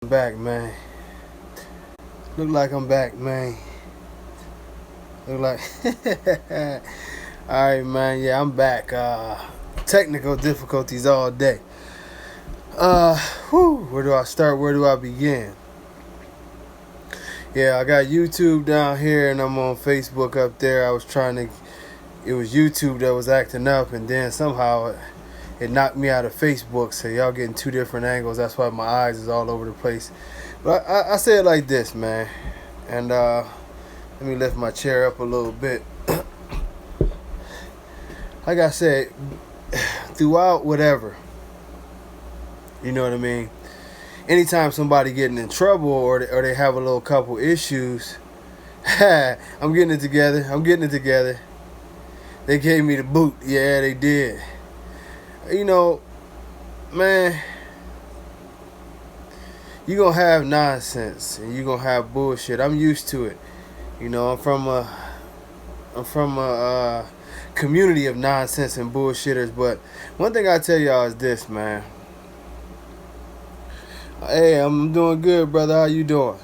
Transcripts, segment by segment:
back, man. Look like I'm back, man. Look like. Alright, man. Yeah, I'm back. Technical difficulties all day. Where do I start? Where do I begin? Yeah, I got YouTube down here and I'm on Facebook up there. I was trying to. It was YouTube that was acting up, and then somehow it knocked me out of Facebook. So y'all getting two different angles. That's why my eyes is all over the place. But I say it like this, man. And let me lift my chair up a little bit. Like I said, throughout whatever, you know what I mean? Anytime somebody getting in trouble or they have a little couple issues, I'm getting it together. They gave me the boot. Yeah, they did. You know, man, you gonna have nonsense and you gonna have bullshit. I'm used to it. You know, I'm from a community of nonsense and bullshitters. But one thing I tell y'all is this, man. Hey, I'm doing good, brother. How you doing?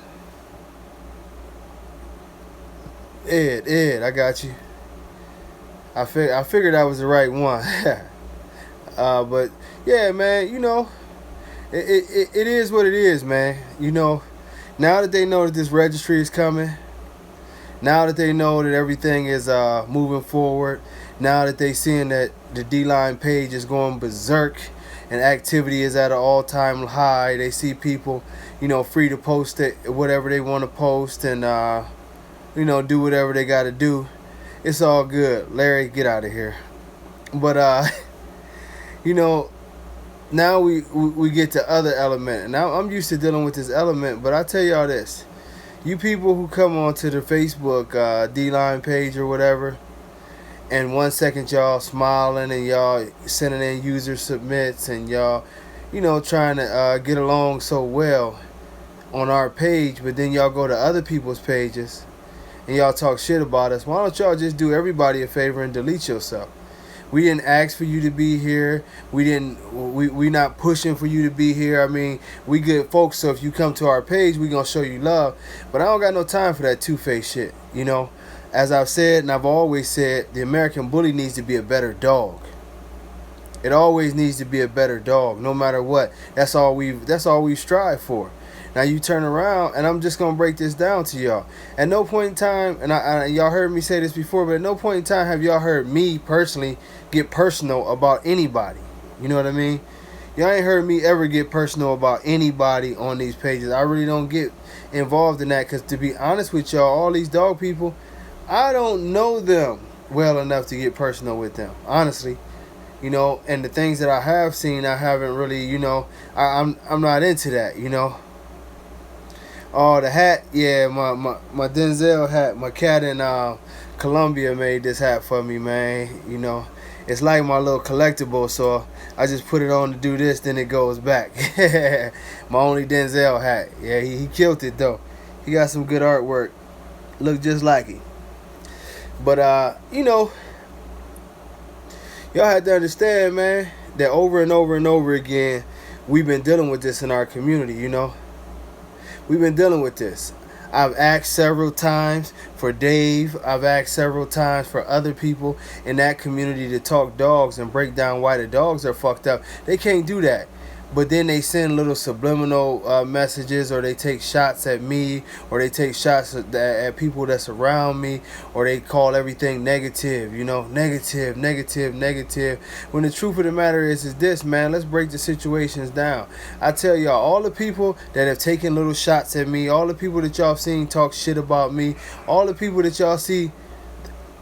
Ed, I got you. I figured I was the right one. But yeah, man, you know, it is what it is, man. You know, now that they know that this registry is coming, now that they know that everything is moving forward, now that they seeing that the D-Line page is going berserk and activity is at an all-time high, they see people, you know, free to post it, whatever they want to post, and you know, do whatever they got to do. It's all good. Larry, get out of here. But you know, now we get to other element. And now I'm used to dealing with this element, but I tell y'all this. You people who come onto the Facebook D-Line page or whatever, and 1 second y'all smiling and y'all sending in user submits and y'all, you know, trying to get along so well on our page, but then y'all go to other people's pages and y'all talk shit about us. Why don't y'all just do everybody a favor and delete yourself? We didn't ask for you to be here. We not pushing for you to be here. I mean, we good folks, so if you come to our page, we gonna show you love. But I don't got no time for that two-faced shit, you know? As I've said, and I've always said, the American bully needs to be a better dog. It always needs to be a better dog, no matter what. That's all we strive for. Now you turn around, and I'm just gonna break this down to y'all. At no point in time, and y'all heard me say this before, but at no point in time have y'all heard me personally get personal about anybody. You know what I mean? Y'all ain't heard me ever get personal about anybody on these pages. I really don't get involved in that, because to be honest with y'all, all these dog people, I don't know them well enough to get personal with them, honestly. You know, and the things that I have seen, I haven't really, you know, I'm not into that, you know. Oh, the hat, yeah, my Denzel hat, my cat in Colombia made this hat for me, man. You know, it's like my little collectible, so I just put it on to do this, then it goes back. My only Denzel hat. Yeah, he killed it, though. He got some good artwork. Look just like it. But, you know, y'all have to understand, man, that over and over and over again, we've been dealing with this in our community, you know. We've been dealing with this. I've asked several times for Dave. I've asked several times for other people in that community to talk dogs and break down why the dogs are fucked up. They can't do that. But then they send little subliminal messages, or they take shots at me, or they take shots at people that's around me, or they call everything negative, you know, negative. When the truth of the matter is this, man, let's break the situations down. I tell y'all, all the people that have taken little shots at me, all the people that y'all seen talk shit about me, all the people that y'all see,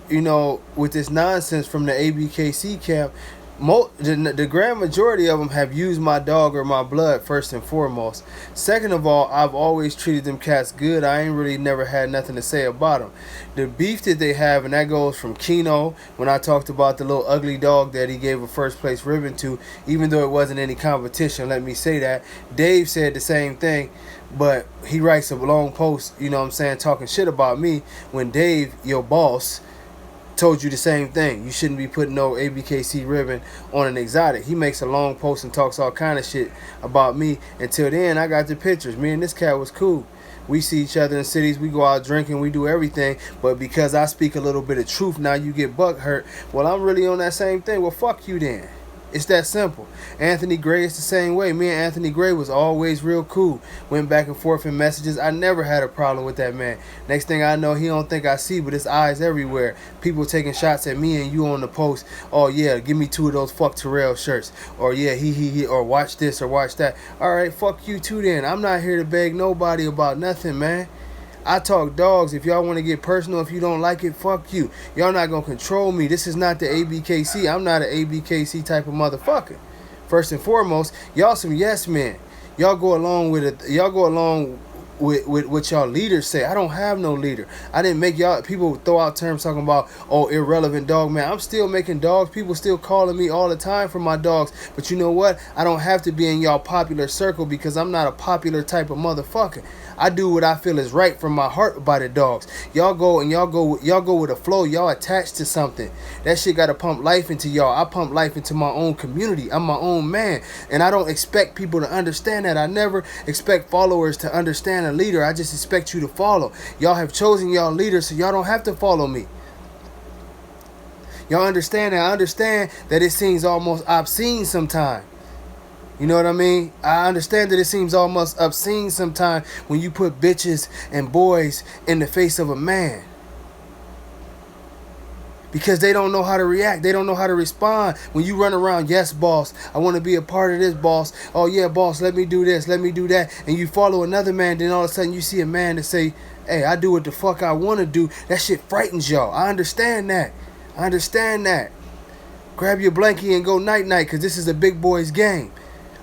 you know, with this nonsense from the ABKC camp, the grand majority of them have used my dog or my blood first and foremost. Second of all, I've always treated them cats good. I ain't really never had nothing to say about them. The beef that they have, and that goes from Keno, when I talked about the little ugly dog that he gave a first place ribbon to, even though it wasn't any competition, let me say that. Dave said the same thing, but he writes a long post, you know what I'm saying, talking shit about me, when Dave, your boss, told you the same thing. You shouldn't be putting no ABKC ribbon on an exotic. He makes a long post and talks all kind of shit about me. Until then, I got the pictures. Me and this cat was cool. We see each other in cities. We go out drinking. We do everything. But because I speak a little bit of truth, now you get buck hurt. Well, I'm really on that same thing. Well, fuck you then. It's that simple. Anthony Gray is the same way. Me and Anthony Gray was always real cool. Went back and forth in messages. I never had a problem with that man. Next thing I know, he don't think I see, but his eyes everywhere. People taking shots at me and you on the post. Oh yeah, give me 2 of those fuck Terrell shirts. Or yeah, he, or watch this or watch that. Alright, fuck you too then. I'm not here to beg nobody about nothing, man. I talk dogs. If y'all want to get personal, if you don't like it, fuck you. Y'all not going to control me. This is not the ABKC. I'm not an ABKC type of motherfucker. First and foremost, y'all some yes men. Y'all go along with it. Y'all go along with what y'all leaders say. I don't have no leader. I didn't make y'all. People throw out terms talking about, oh, irrelevant dog man. I'm still making dogs. People still calling me all the time for my dogs. But you know what? I don't have to be in y'all popular circle because I'm not a popular type of motherfucker. I do what I feel is right from my heart by the dogs. Y'all go with a flow. Y'all attached to something. That shit gotta pump life into y'all. I pump life into my own community. I'm my own man. And I don't expect people to understand that. I never expect followers to understand a leader. I just expect you to follow. Y'all have chosen y'all leader, so y'all don't have to follow me. Y'all understand that? I understand that it seems almost obscene sometimes. You know what I mean? I understand that it seems almost obscene sometimes when you put bitches and boys in the face of a man. Because they don't know how to react. They don't know how to respond. When you run around, yes, boss, I want to be a part of this, boss. Oh, yeah, boss, let me do this, let me do that. And you follow another man, then all of a sudden you see a man that say, hey, I do what the fuck I want to do. That shit frightens y'all. I understand that. I understand that. Grab your blankie and go night-night because this is a big boy's game.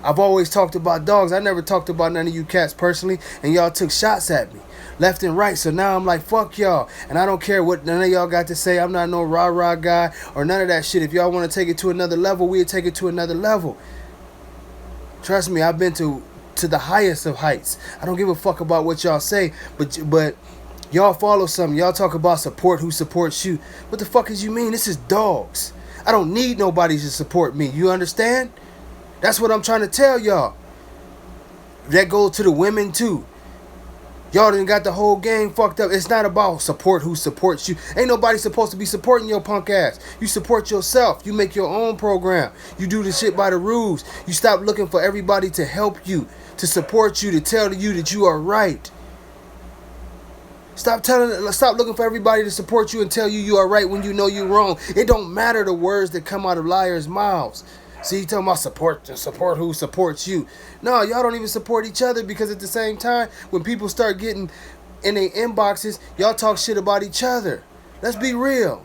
I've always talked about dogs. I never talked about none of you cats personally, and y'all took shots at me left and right. So now I'm like, fuck y'all. And I don't care what none of y'all got to say. I'm not no rah-rah guy or none of that shit. If y'all want to take it to another level, we'll take it to another level. Trust me, I've been to the highest of heights. I don't give a fuck about what y'all say, but y'all follow something. Y'all talk about support who supports you. What the fuck is you mean? This is dogs. I don't need nobody to support me. You understand? That's what I'm trying to tell y'all. That goes to the women too. Y'all done got the whole game fucked up. It's not about support who supports you. Ain't nobody supposed to be supporting your punk ass. You support yourself. You make your own program. You do the shit by the rules. You stop looking for everybody to help you, to support you, to tell you that you are right. Stop looking for everybody to support you and tell you are right when you know you're wrong. It don't matter the words that come out of liars' mouths. See, you talking about support who supports you. No, y'all don't even support each other because at the same time, when people start getting in their inboxes, y'all talk shit about each other. Let's be real.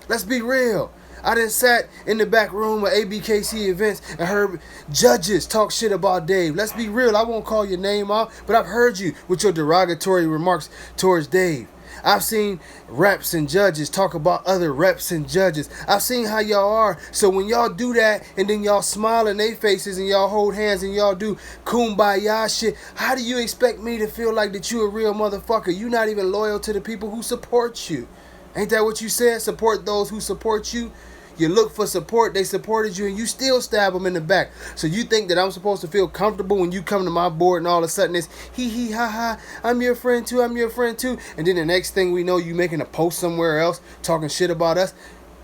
Let's be real. I done sat in the back room of ABKC events and heard judges talk shit about Dave. Let's be real. I won't call your name out, but I've heard you with your derogatory remarks towards Dave. I've seen reps and judges talk about other reps and judges. I've seen how y'all are. So when y'all do that and then y'all smile in their faces and y'all hold hands and y'all do kumbaya shit, how do you expect me to feel like that you a real motherfucker? You not even loyal to the people who support you. Ain't that what you said? Support those who support you. You look for support, they supported you, and you still stab them in the back. So you think that I'm supposed to feel comfortable when you come to my board and all of a sudden it's hee ha ha, I'm your friend too, I'm your friend too. And then the next thing we know, you making a post somewhere else talking shit about us.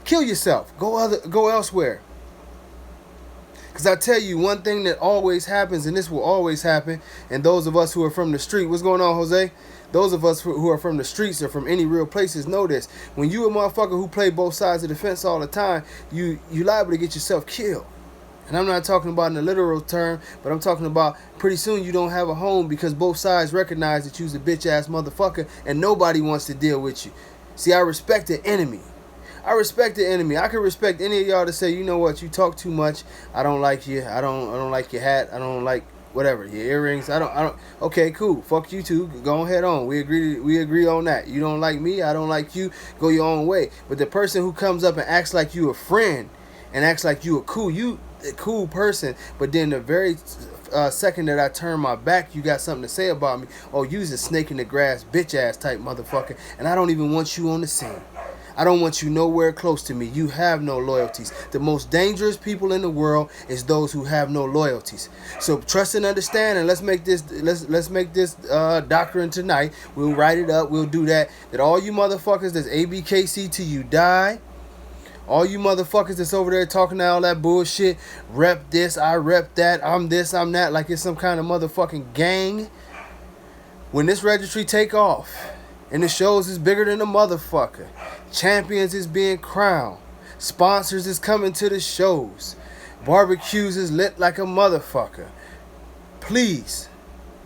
Kill yourself. Go elsewhere. Because I tell you, one thing that always happens, and this will always happen, and those of us who are from the street, what's going on, Jose? Those of us who are from the streets or from any real places know this. When you a motherfucker who play both sides of the fence all the time, you liable to get yourself killed. And I'm not talking about in a literal term, but I'm talking about pretty soon you don't have a home because both sides recognize that you's a bitch-ass motherfucker and nobody wants to deal with you. See, I respect the enemy. I respect the enemy. I can respect any of y'all to say, you know what, you talk too much. I don't like you. I don't like your hat. I don't like whatever, your earrings. I don't okay, cool. Fuck you too. Go ahead on. We agree on that. You don't like me, I don't like you. Go your own way. But the person who comes up and acts like you a friend and acts like you a cool person, but then the very second that I turn my back, you got something to say about me. Oh, you's a snake in the grass, bitch ass type motherfucker, and I don't even want you on the scene. I don't want you nowhere close to me. You have no loyalties. The most dangerous people in the world is those who have no loyalties. So trust and understand, and let's make this doctrine tonight. We'll write it up. We'll do that. That all you motherfuckers that's ABKC till you die. All you motherfuckers that's over there talking all that bullshit, rep this, I rep that, I'm this, I'm that, like it's some kind of motherfucking gang. When this registry take off, and the shows is bigger than a motherfucker, champions is being crowned, sponsors is coming to the shows, barbecues is lit like a motherfucker, please,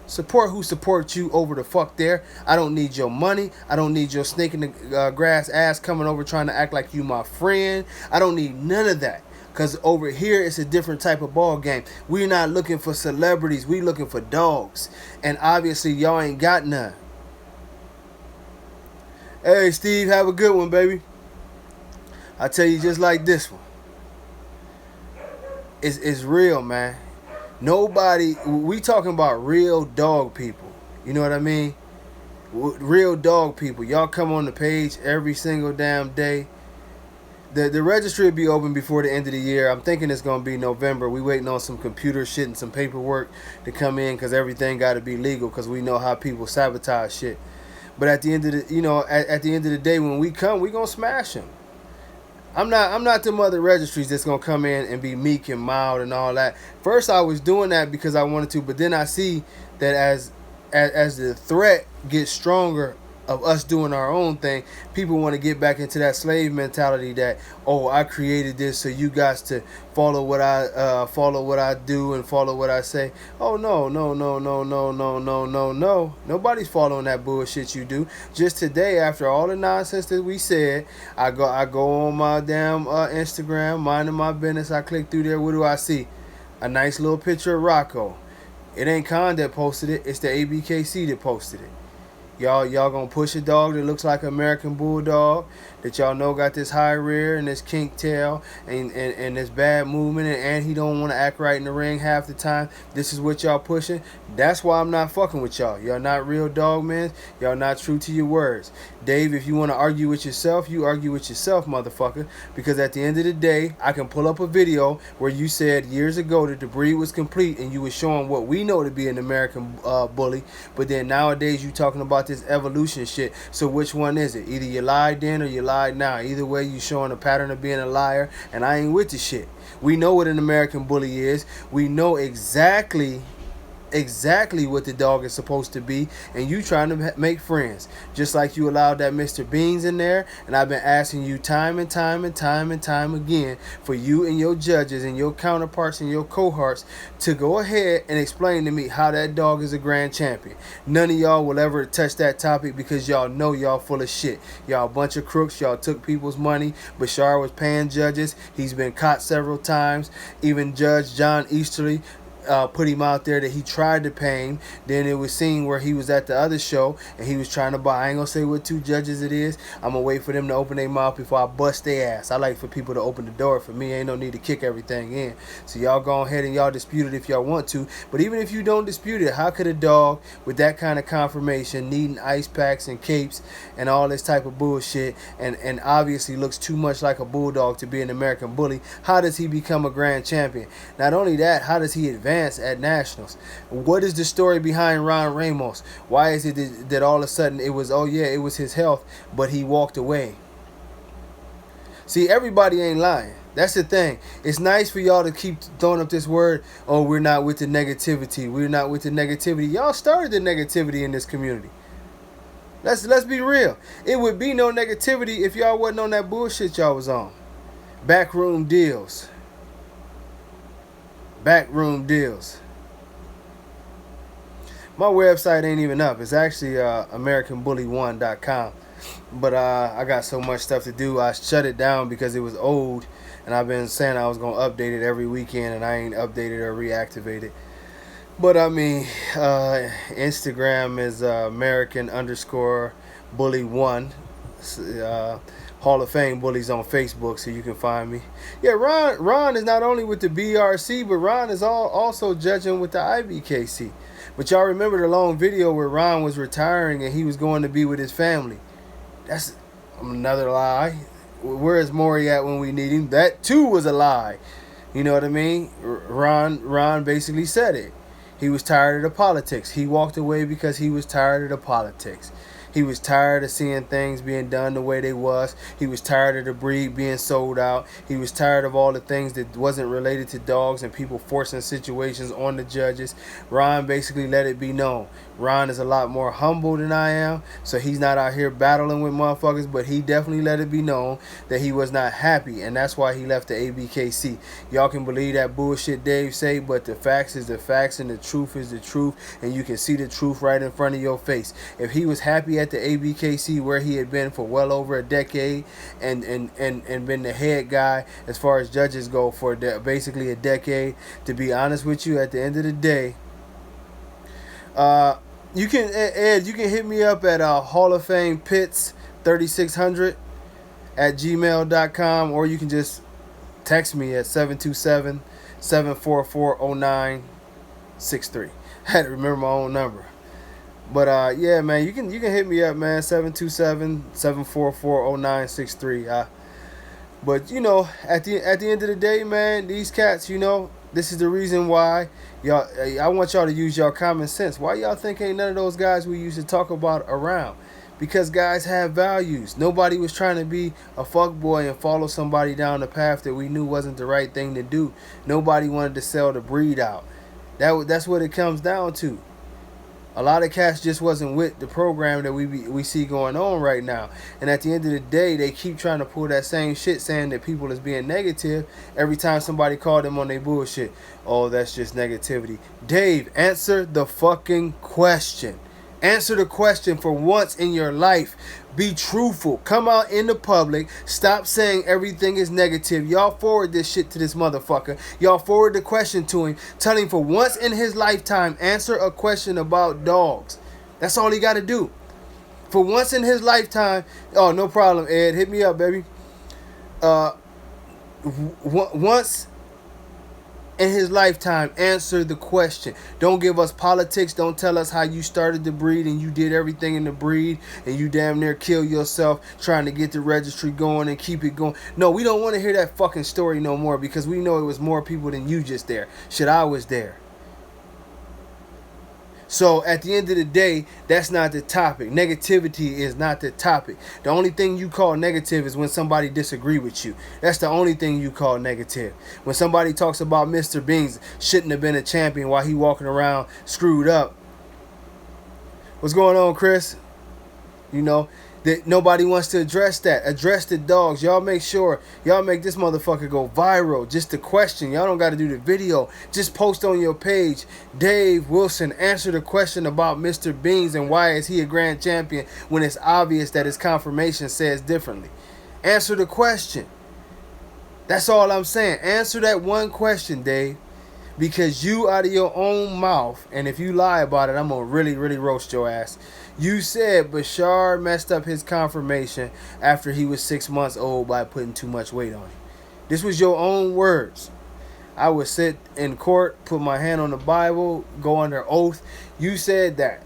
support who supports you over the fuck there. I don't need your money. I don't need your snake in the grass ass coming over trying to act like you my friend. I don't need none of that. Because over here, it's a different type of ball game. We're not looking for celebrities. We looking for dogs. And obviously, y'all ain't got none. Hey, Steve, have a good one, baby. I tell you just like this one. It's real, man. Nobody, we talking about real dog people. You know what I mean? Real dog people. Y'all come on the page every single damn day. The registry will be open before the end of the year. I'm thinking it's going to be November. We waiting on some computer shit and some paperwork to come in because everything got to be legal because we know how people sabotage shit. But at the end of the, at the end of the day, when we come, we going to smash them. I'm not them other registries that's gonna come in and be meek and mild and all that. First I was doing that because I wanted to, but then I see that as the threat gets stronger of us doing our own thing, people want to get back into that slave mentality that, oh, I created this so you guys to follow what I do and follow what I say. Oh no. Nobody's following that bullshit you do. Just today, after all the nonsense that we said, I go on my damn Instagram, minding my business. I click through there. What do I see? A nice little picture of Rocco. It ain't Khan that posted it. It's the ABKC that posted it. Y'all gonna push a dog that looks like an American Bulldog that y'all know got this high rear and this kink tail and this bad movement and he don't want to act right in the ring half the time. This is what y'all pushing. That's why I'm not fucking with y'all. Y'all not real dog men. Y'all not true to your words. Dave, if you want to argue with yourself, you argue with yourself, motherfucker. Because at the end of the day, I can pull up a video where you said years ago that the breed was complete and you were showing what we know to be an American bully. But then nowadays you talking about this evolution shit. So which one is it? Either you lied then or you lied now. Either way, you showing a pattern of being a liar, and I ain't with the shit. We know what an American bully is. We know exactly what the dog is supposed to be, and you trying to make friends, just like you allowed that Mr. Beans in there. And I've been asking you time and time again for you and your judges and your counterparts and your cohorts to go ahead and explain to me how that dog is a grand champion. None of y'all will ever touch that topic because y'all know y'all full of shit. Y'all a bunch of crooks. Y'all took people's money. Bashar was paying judges. He's been caught several times. Even Judge John Easterly put him out there that he tried to pay him. Then it was seen where he was at the other show and he was trying to buy. I ain't gonna say what two judges it is. I'm gonna wait for them to open their mouth before I bust their ass. I like for people to open the door for me. Ain't no need to kick everything in. So y'all go ahead and y'all dispute it if y'all want to. But even if you don't dispute it, how could a dog with that kind of confirmation, needing ice packs and capes and all this type of bullshit, and obviously looks too much like a bulldog to be an American bully, how does he become a grand champion? Not only that, how does he advance at nationals? What is the story behind Ron Ramos? Why is it that all of a sudden it was, oh yeah, it was his health, but he walked away? See, everybody ain't lying. That's the thing. It's nice for y'all to keep throwing up this word, oh, we're not with the negativity. We're not with the negativity. Y'all started the negativity in this community. Let's be real. It would be no negativity if y'all wasn't on that bullshit y'all was on. Backroom deals. Backroom deals. My website ain't even up. It's actually AmericanBully1.com. But I got so much stuff to do. I shut it down because it was old. And I've been saying I was going to update it every weekend. And I ain't updated or reactivated. But I mean, Instagram is American_Bully1. Hall of Fame Bullies on Facebook, so you can find me. Yeah, Ron is not only with the BRC, but Ron is also judging with the IBKC. But y'all remember the long video where Ron was retiring and he was going to be with his family. Another lie. Where is Maury at when we need him? That too was a lie. You know what I mean? Ron basically said it. He was tired of the politics. He walked away because he was tired of the politics. He was tired of seeing things being done the way they was. He was tired of the breed being sold out. He was tired of all the things that wasn't related to dogs and people forcing situations on the judges. Ron basically let it be known. Ron is a lot more humble than I am, so he's not out here battling with motherfuckers, but he definitely let it be known that he was not happy, and that's why he left the ABKC. Y'all can believe that bullshit Dave say, but the facts is the facts and the truth is the truth, and you can see the truth right in front of your face. If he was happy at the ABKC where he had been for well over a decade and been the head guy as far as judges go for basically a decade, to be honest with you, at the end of the day, you can, Ed, you can hit me up at Hall of Fame Pits 3600 at gmail.com, or you can just text me at 727-744-0963. I had to remember my own number. But yeah, man, you can hit me up, man, 727-744-0963. But you know, at the end of the day, man, these cats, you know, this is the reason why y'all. I want y'all to use y'all common sense. Why y'all think ain't none of those guys we used to talk about around? Because guys have values. Nobody was trying to be a fuckboy and follow somebody down the path that we knew wasn't the right thing to do. Nobody wanted to sell the breed out. That's what it comes down to. A lot of cats just wasn't with the program that we see going on right now. And at the end of the day, they keep trying to pull that same shit, saying that people is being negative every time somebody called them on their bullshit. Oh, that's just negativity. Dave, answer the fucking question. Answer the question for once in your life. Be truthful. Come out in the public. Stop saying everything is negative. Y'all forward this shit to this motherfucker. Y'all forward the question to him. Tell him for once in his lifetime, answer a question about dogs. That's all he got to do. For once in his lifetime. Oh, no problem, Ed. Hit me up, baby. Once in his lifetime, answer the question. Don't give us politics. Don't tell us how you started the breed and you did everything in the breed and you damn near kill yourself trying to get the registry going and keep it going. No, we don't want to hear that fucking story no more, because we know it was more people than you just there. Shit, I was there. So at the end of the day, that's not the topic. Negativity is not the topic. The only thing you call negative is when somebody disagree with you. That's the only thing you call negative. When somebody talks about Mr. Beans shouldn't have been a champion while he walking around screwed up. What's going on, Chris? You know, that nobody wants to address that. Address the dogs. Y'all make sure y'all make this motherfucker go viral. Just the question. Y'all don't got to do the video. Just post on your page. Dave Wilson, answer the question about Mr. Beans and why is he a grand champion when it's obvious that his confirmation says differently. Answer the question. That's all I'm saying. Answer that one question, Dave. Because you out of your own mouth, and if you lie about it, I'm going to really, really roast your ass. You said Bashar messed up his confirmation after he was 6 months old by putting too much weight on him. This was your own words. I would sit in court, put my hand on the Bible, go under oath. You said that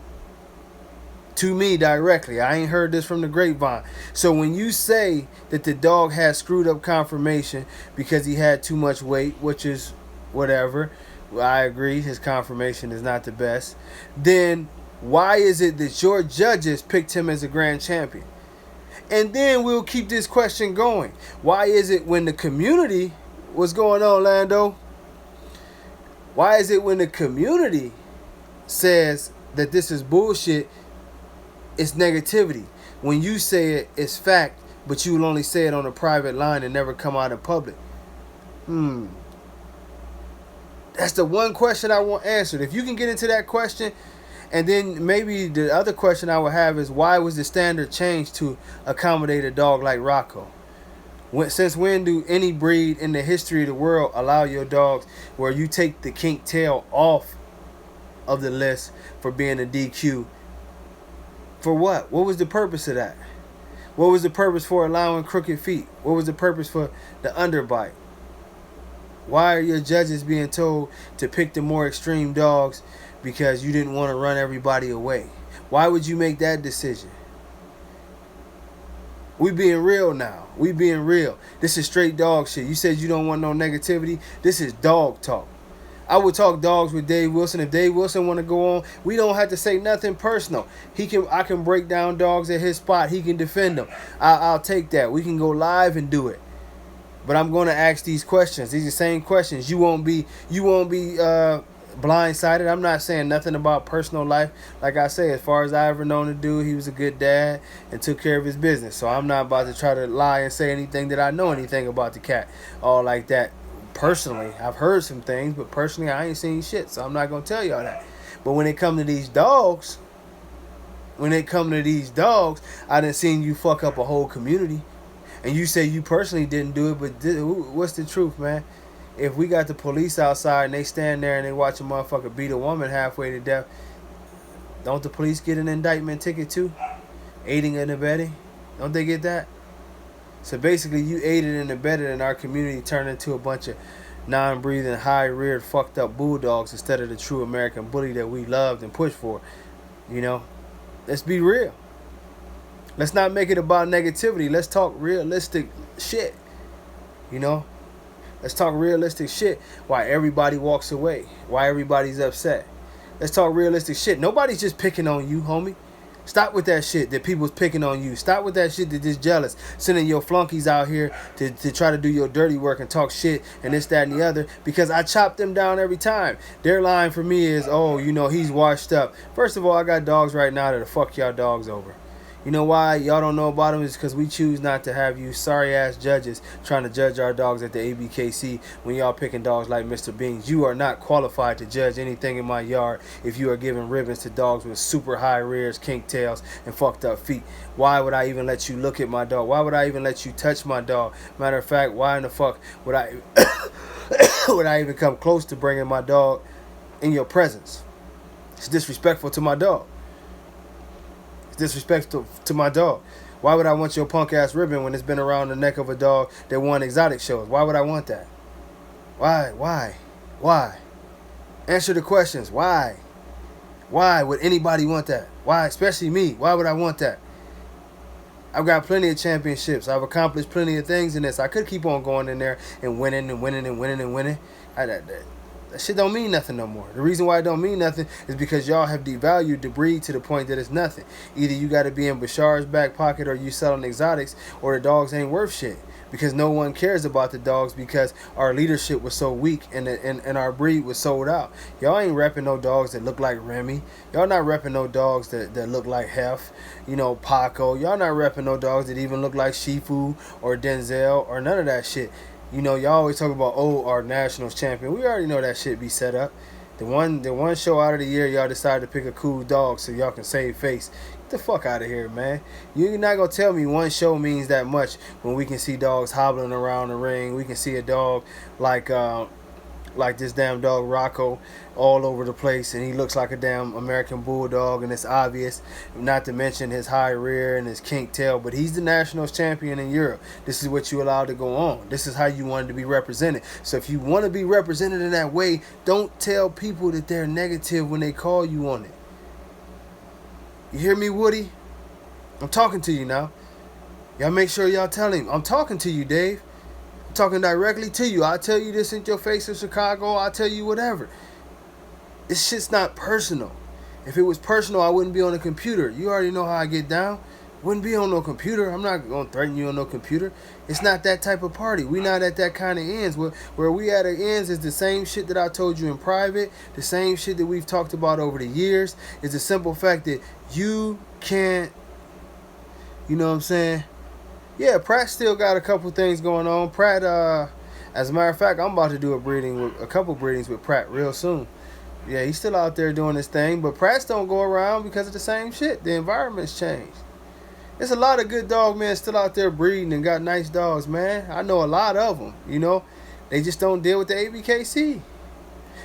to me directly. I ain't heard this from the grapevine. So when you say that the dog had screwed up confirmation because he had too much weight, which is whatever, I agree, his confirmation is not the best, then why is it that your judges picked him as a grand champion? And then we'll keep this question going. Why is it when the community, what's going on, Lando? Why is it when the community says that this is bullshit, it's negativity? When you say it, it's fact, but you will only say it on a private line and never come out in public. That's the one question I want answered. If you can get into that question, and then maybe the other question I would have is, why was the standard changed to accommodate a dog like Rocco? Since when do any breed in the history of the world allow your dogs where you take the kink tail off of the list for being a DQ? For what? What was the purpose of that? What was the purpose for allowing crooked feet? What was the purpose for the underbite? Why are your judges being told to pick the more extreme dogs because you didn't want to run everybody away? Why would you make that decision? We being real now. We being real. This is straight dog shit. You said you don't want no negativity. This is dog talk. I would talk dogs with Dave Wilson. If Dave Wilson want to go on, we don't have to say nothing personal. I can break down dogs at his spot. He can defend them. I'll take that. We can go live and do it. But I'm going to ask these questions. These are the same questions. You won't be blindsided. I'm not saying nothing about personal life. Like I say, as far as I ever known the dude, he was a good dad and took care of his business. So I'm not about to try to lie and say anything that I know anything about the cat. All like that. Personally, I've heard some things, but personally, I ain't seen shit. So I'm not going to tell y'all that. But when it come to these dogs, I done seen you fuck up a whole community. And you say you personally didn't do it, but what's the truth, man? If we got the police outside and they stand there and they watch a motherfucker beat a woman halfway to death, don't the police get an indictment ticket too? Aiding and abetting? Don't they get that? So basically, you aided and abetted and our community turned into a bunch of non-breathing, high-reared, fucked up bulldogs instead of the true American bully that we loved and pushed for. You know? Let's be real. Let's not make it about negativity. Let's talk realistic shit. You know? Let's talk realistic shit. Why everybody walks away. Why everybody's upset. Let's talk realistic shit. Nobody's just picking on you, homie. Stop with that shit that people's picking on you. Stop with that shit that just jealous. Sending your flunkies out here to try to do your dirty work and talk shit and this, that, and the other. Because I chop them down every time. Their line for me is, oh, you know, he's washed up. First of all, I got dogs right now that'll fuck y'all dogs over. You know why y'all don't know about them is because we choose not to have you sorry ass judges trying to judge our dogs at the ABKC when y'all picking dogs like Mr. Beans. You are not qualified to judge anything in my yard if you are giving ribbons to dogs with super high rears, kink tails, and fucked up feet. Why would I even let you look at my dog? Why would I even let you touch my dog? Matter of fact, why in the fuck would I would I even come close to bringing my dog in your presence? It's disrespectful to my dog. Disrespectful to my dog. Why would I want your punk ass ribbon when it's been around the neck of a dog that won exotic shows? Why would I want that? Why? Answer the questions. Why would anybody want that? Why, especially me? Why would I want that? I've got plenty of championships. I've accomplished plenty of things in this. I could keep on going in there and winning. That shit don't mean nothing no more. The reason why it don't mean nothing is because y'all have devalued the breed to the point that it's nothing. Either you got to be in Bashar's back pocket or you selling exotics, or the dogs ain't worth shit. Because no one cares about the dogs because our leadership was so weak and our breed was sold out. Y'all ain't repping no dogs that look like Remy. Y'all not repping no dogs that look like Hef, you know, Paco. Y'all not repping no dogs that even look like Shifu or Denzel or none of that shit. You know, y'all always talk about, oh, our nationals champion. We already know that shit be set up. The one show out of the year, y'all decided to pick a cool dog so y'all can save face. Get the fuck out of here, man. You're not going to tell me one show means that much when we can see dogs hobbling around the ring. We can see a dog like this damn dog Rocco all over the place, and he looks like a damn American bulldog, and it's obvious, not to mention his high rear and his kink tail. But he's the nationals champion in Europe. This is what you allowed to go on. This is how you wanted to be represented. So if you want to be represented in that way, don't tell people that they're negative when they call you on it. You hear me, Woody? I'm talking to you now. Y'all make sure y'all tell him I'm talking to you, Dave. Talking directly to you. I'll tell you this in your face in Chicago. I'll tell you whatever. This shit's not personal. If it was personal, I wouldn't be on a computer. You already know how I get down. Wouldn't be on no computer. I'm not going to threaten you on no computer. It's not that type of party. We not at that kind of ends. Where we at ends is the same shit that I told you in private. The same shit that we've talked about over the years. It's the simple fact that you can't, you know what I'm saying? Yeah, Pratt still got a couple things going on. Pratt, as a matter of fact, I'm about to do a couple breedings with Pratt real soon. Yeah, he's still out there doing his thing, but Pratts don't go around because of the same shit. The environment's changed. There's a lot of good dog men still out there breeding and got nice dogs, man. I know a lot of them, you know. They just don't deal with the ABKC.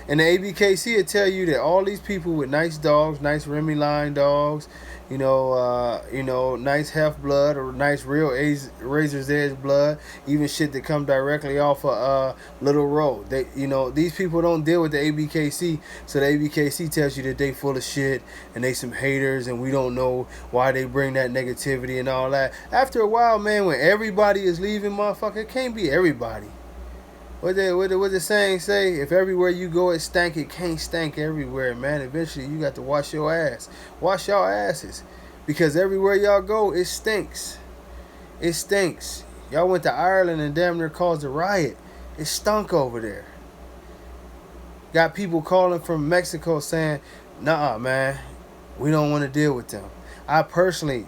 And the ABKC will tell you that all these people with nice dogs, nice Remy line dogs, nice half blood or nice real razor's edge blood, even shit that come directly off of Little Road. They, these people don't deal with the ABKC, so the ABKC tells you that they full of shit and they some haters and we don't know why they bring that negativity and all that. After a while, man, when everybody is leaving, motherfucker, it can't be everybody. What the saying say? If everywhere you go it stank, it can't stank everywhere, man. Eventually you got to wash your ass. Wash y'all asses. Because everywhere y'all go, it stinks. It stinks. Y'all went to Ireland and damn near caused a riot. It stunk over there. Got people calling from Mexico saying, nah, man, we don't want to deal with them. I personally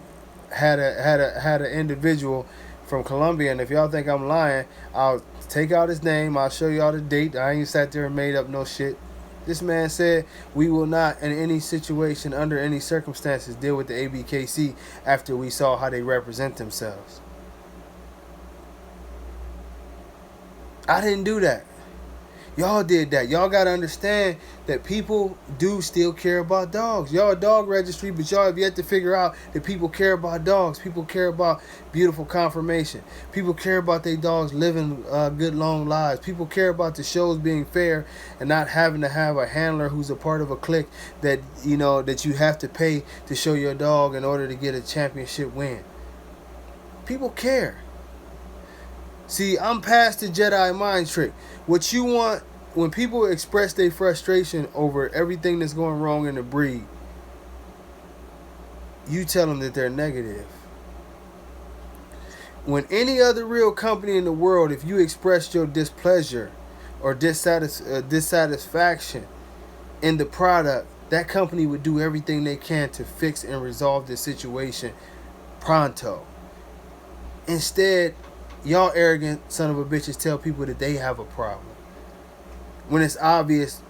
had an individual from Colombia, and if y'all think I'm lying, I'll take out his name. I'll show y'all the date. I ain't sat there and made up no shit. This man said, we will not in any situation, under any circumstances, deal with the ABKC after we saw how they represent themselves. I didn't do that. Y'all did that. Y'all got to understand that people do still care about dogs. Y'all a dog registry, but y'all have yet to figure out that people care about dogs. People care about beautiful conformation. People care about their dogs living good, long lives. People care about the shows being fair and not having to have a handler who's a part of a clique that, that you have to pay to show your dog in order to get a championship win. People care. See, I'm past the Jedi mind trick. What you want, when people express their frustration over everything that's going wrong in the breed, you tell them that they're negative. When any other real company in the world, if you expressed your displeasure or dissatisfaction in the product, that company would do everything they can to fix and resolve the situation pronto. Instead, y'all arrogant son of a bitches tell people that they have a problem. When it's obvious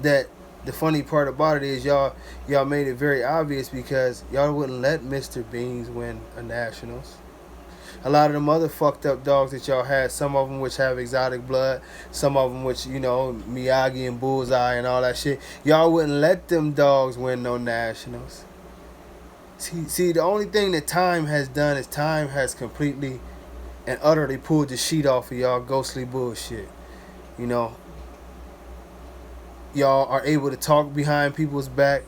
that the funny part about it is y'all made it very obvious because y'all wouldn't let Mr. Beans win a Nationals. A lot of them other fucked up dogs that y'all had, some of them which have exotic blood, some of them which, Miyagi and Bullseye and all that shit, y'all wouldn't let them dogs win no Nationals. See, the only thing that time has done is time has completely and utterly pulled the sheet off of y'all ghostly bullshit. Y'all are able to talk behind people's back.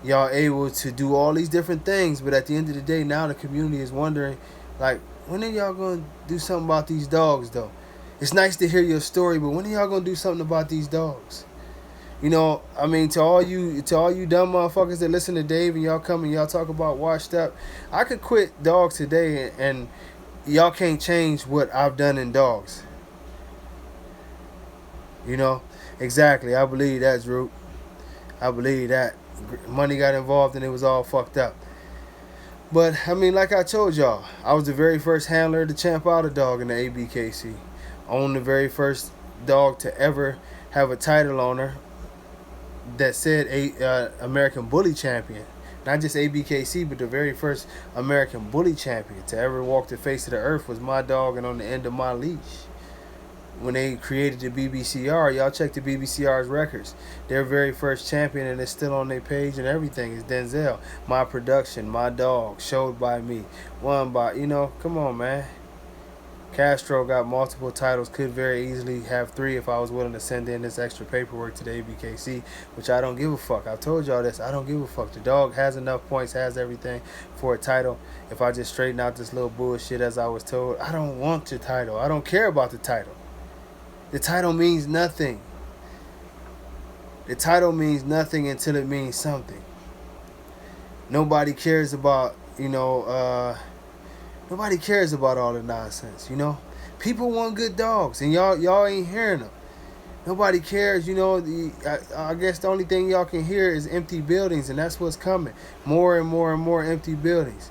Y'all able to do all these different things, but at the end of the day, now the community is wondering, like, when are y'all gonna do something about these dogs, though? It's nice to hear your story, but when are y'all gonna do something about these dogs? To all you dumb motherfuckers that listen to Dave and y'all come and y'all talk about washed up, I could quit dogs today and y'all can't change what I've done in dogs. Exactly. I believe that, Drew. I believe that. Money got involved and it was all fucked up. But, like I told y'all, I was the very first handler to champ out a dog in the ABKC. Owned the very first dog to ever have a title on her that said American Bully Champion. Not just ABKC, but the very first American Bully Champion to ever walk the face of the earth was my dog and on the end of my leash. When they created the BBCR, y'all check the BBCR's records. Their very first champion, and it's still on their page and everything, is Denzel. My production, my dog, showed by me, won by, come on, man. Castro got multiple titles, could very easily have 3 if I was willing to send in this extra paperwork to the ABKC, which I don't give a fuck. I've told y'all this. I don't give a fuck. The dog has enough points, has everything for a title. If I just straighten out this little bullshit as I was told, I don't want the title. I don't care about the title. The title means nothing. The title means nothing until it means something. Nobody cares about, nobody cares about all the nonsense, People want good dogs, and y'all ain't hearing them. Nobody cares, I guess the only thing y'all can hear is empty buildings, and that's what's coming. More and more and more empty buildings.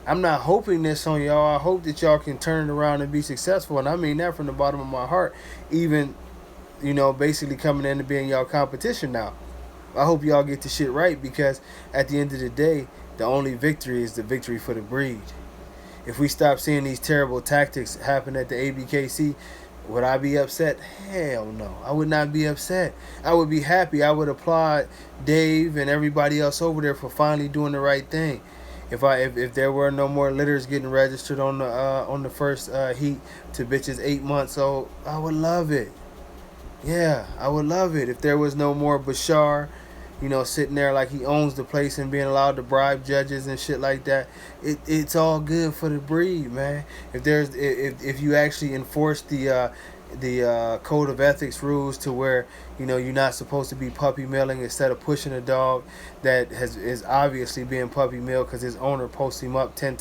I'm not hoping this on y'all. I hope that y'all can turn it around and be successful, and I mean that from the bottom of my heart. Even, basically coming into being y'all competition now. I hope y'all get the shit right, because at the end of the day, the only victory is the victory for the breed. If we stop seeing these terrible tactics happen at the ABKC, Would I be upset? Hell no. I would not be upset. I would be happy. I would applaud Dave and everybody else over there for finally doing the right thing. If there were no more litters getting registered on the first heat to bitches 8 months old, I would love it. Yeah, I would love it if there was no more Bashar, sitting there like he owns the place and being allowed to bribe judges and shit like that. It's all good for the breed, man. If you actually enforce the code of ethics rules to where you're not supposed to be puppy milling, instead of pushing a dog that is obviously being puppy milled because his owner posts him up 10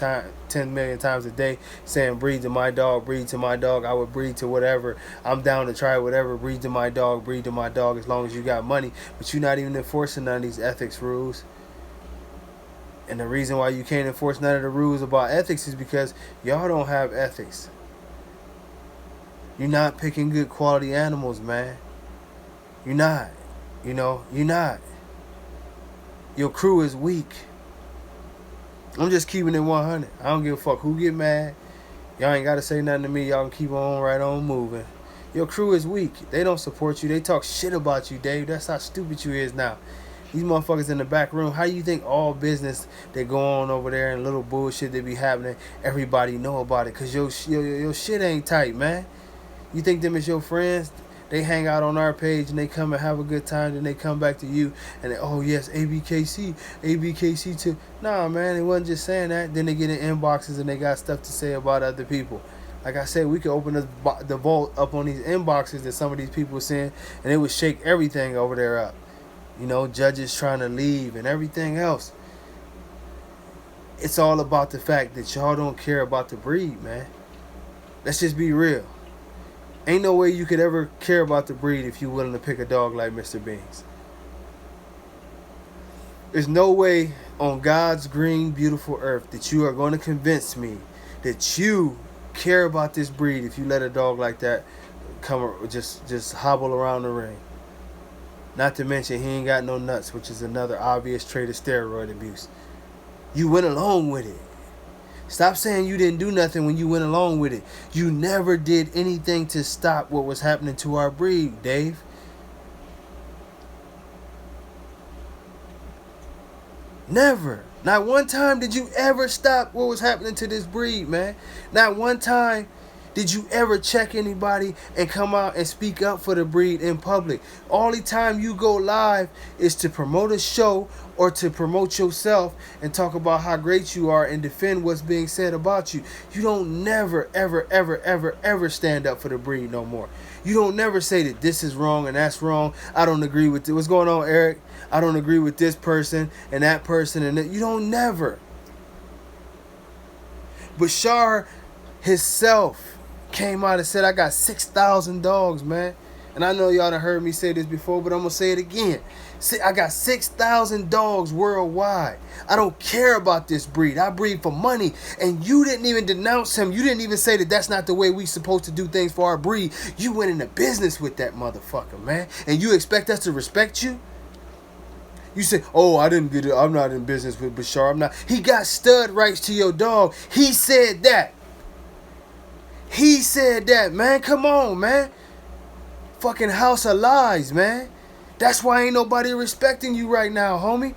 million times a day saying breed to my dog, breed to my dog. I would breed to whatever. I'm down to try whatever. Breed to my dog, breed to my dog, as long as you got money. But you're not even enforcing none of these ethics rules. And the reason why you can't enforce none of the rules about ethics is because y'all don't have ethics. You're not picking good quality animals, man. You're not. You're not. Your crew is weak. I'm just keeping it 100. I don't give a fuck who get mad. Y'all ain't got to say nothing to me. Y'all can keep on right on moving. Your crew is weak. They don't support you. They talk shit about you, Dave. That's how stupid you is now. These motherfuckers in the back room, how you think all business that go on over there and little bullshit that be happening, everybody know about it? Because your shit ain't tight, man. You think them is your friends? They hang out on our page and they come and have a good time, then they come back to you and they, oh yes, ABKC too. Nah, man, they wasn't just saying that. Then they get in inboxes and they got stuff to say about other people. Like I said, we could open the vault up on these inboxes that some of these people were saying, and it would shake everything over there up. Judges trying to leave and everything else. It's all about the fact that y'all don't care about the breed, man. Let's just be real. Ain't no way you could ever care about the breed if you're willing to pick a dog like Mr. Beans. There's no way on God's green, beautiful earth that you are going to convince me that you care about this breed if you let a dog like that come just hobble around the ring. Not to mention he ain't got no nuts, which is another obvious trait of steroid abuse. You went along with it. Stop saying you didn't do nothing when you went along with it. You never did anything to stop what was happening to our breed, Dave. Never. Not one time did you ever stop what was happening to this breed, man. Not one time did you ever check anybody and come out and speak up for the breed in public. Only time you go live is to promote a show or to promote yourself and talk about how great you are and defend what's being said about you. You don't never, ever, ever, ever, ever stand up for the breed no more. You don't never say that this is wrong and that's wrong. I don't agree with it. What's going on, Eric? I don't agree with this person and that person and that. You don't never. Bashar himself came out and said, I got 6,000 dogs, man. And I know y'all done heard me say this before, but I'm going to say it again. I got 6,000 dogs worldwide. I don't care about this breed. I breed for money. And you didn't even denounce him. You didn't even say that that's not the way we supposed to do things for our breed. You went into business with that motherfucker, man. And you expect us to respect you? You say, oh, I didn't get it. I'm not in business with Bashar. I'm not. He got stud rights to your dog. He said that. He said that, man. Come on, man. Fucking house of lies, man. That's why ain't nobody respecting you right now, homie.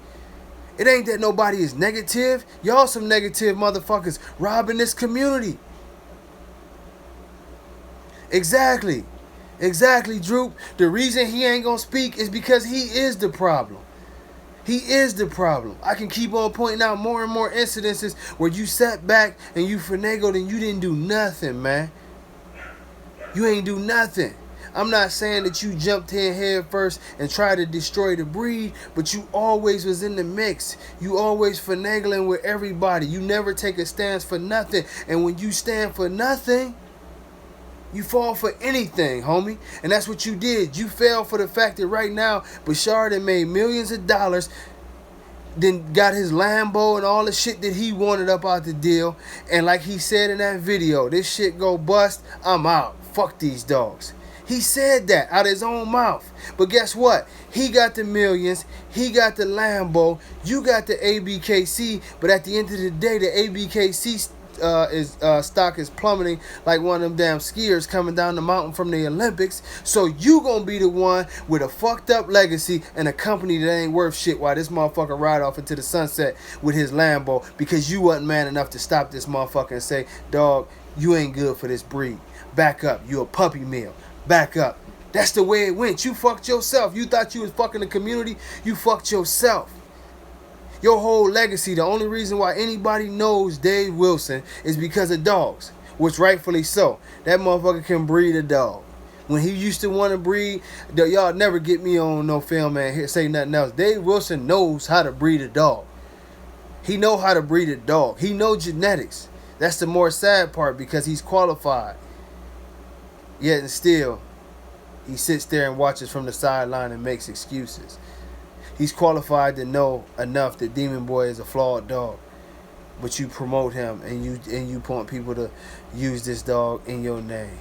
It ain't that nobody is negative. Y'all some negative motherfuckers robbing this community. Exactly. Exactly, Droop. The reason he ain't gonna speak is because he is the problem. He is the problem. I can keep on pointing out more and more incidences where you sat back and you finagled and you didn't do nothing, man. You ain't do nothing. I'm not saying that you jumped in head first and tried to destroy the breed, but you always was in the mix. You always finagling with everybody. You never take a stance for nothing. And when you stand for nothing, you fall for anything, homie. And that's what you did. You fell for the fact that right now, Bashar done made millions of dollars, then got his Lambo and all the shit that he wanted up out the deal. And like he said in that video, this shit go bust, I'm out. Fuck these dogs. He said that out of his own mouth. But guess what? He got the millions. He got the Lambo. You got the ABKC. But at the end of the day, the ABKC stock is plummeting like one of them damn skiers coming down the mountain from the Olympics. So you gonna be the one with a fucked up legacy and a company that ain't worth shit while this motherfucker ride off into the sunset with his Lambo because you wasn't man enough to stop this motherfucker and say, dog, you ain't good for this breed. Back up. You a puppy mill. Back up. That's the way it went. You fucked yourself. You thought you was fucking the community. You fucked yourself. Your whole legacy, the only reason why anybody knows Dave Wilson is because of dogs, which rightfully so. That motherfucker can breed a dog. When he used to want to breed, y'all never get me on no film man here say nothing else. Dave Wilson knows how to breed a dog. He know how to breed a dog. He know genetics. That's the more sad part because he's qualified. Yet and still, he sits there and watches from the sideline and makes excuses. He's qualified to know enough that Demon Boy is a flawed dog. But you promote him and you want people to use this dog in your name.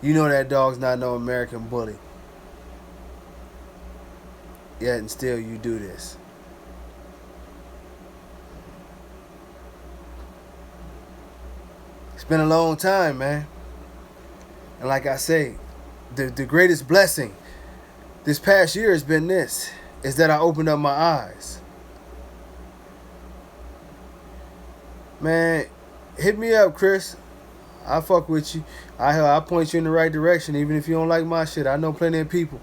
You know that dog's not no American bully. Yet and still you do this. It's been a long time, man. And like I say, the greatest blessing this past year has been this, is that I opened up my eyes. Man, hit me up, Chris. I fuck with you. I point you in the right direction, even if you don't like my shit. I know plenty of people.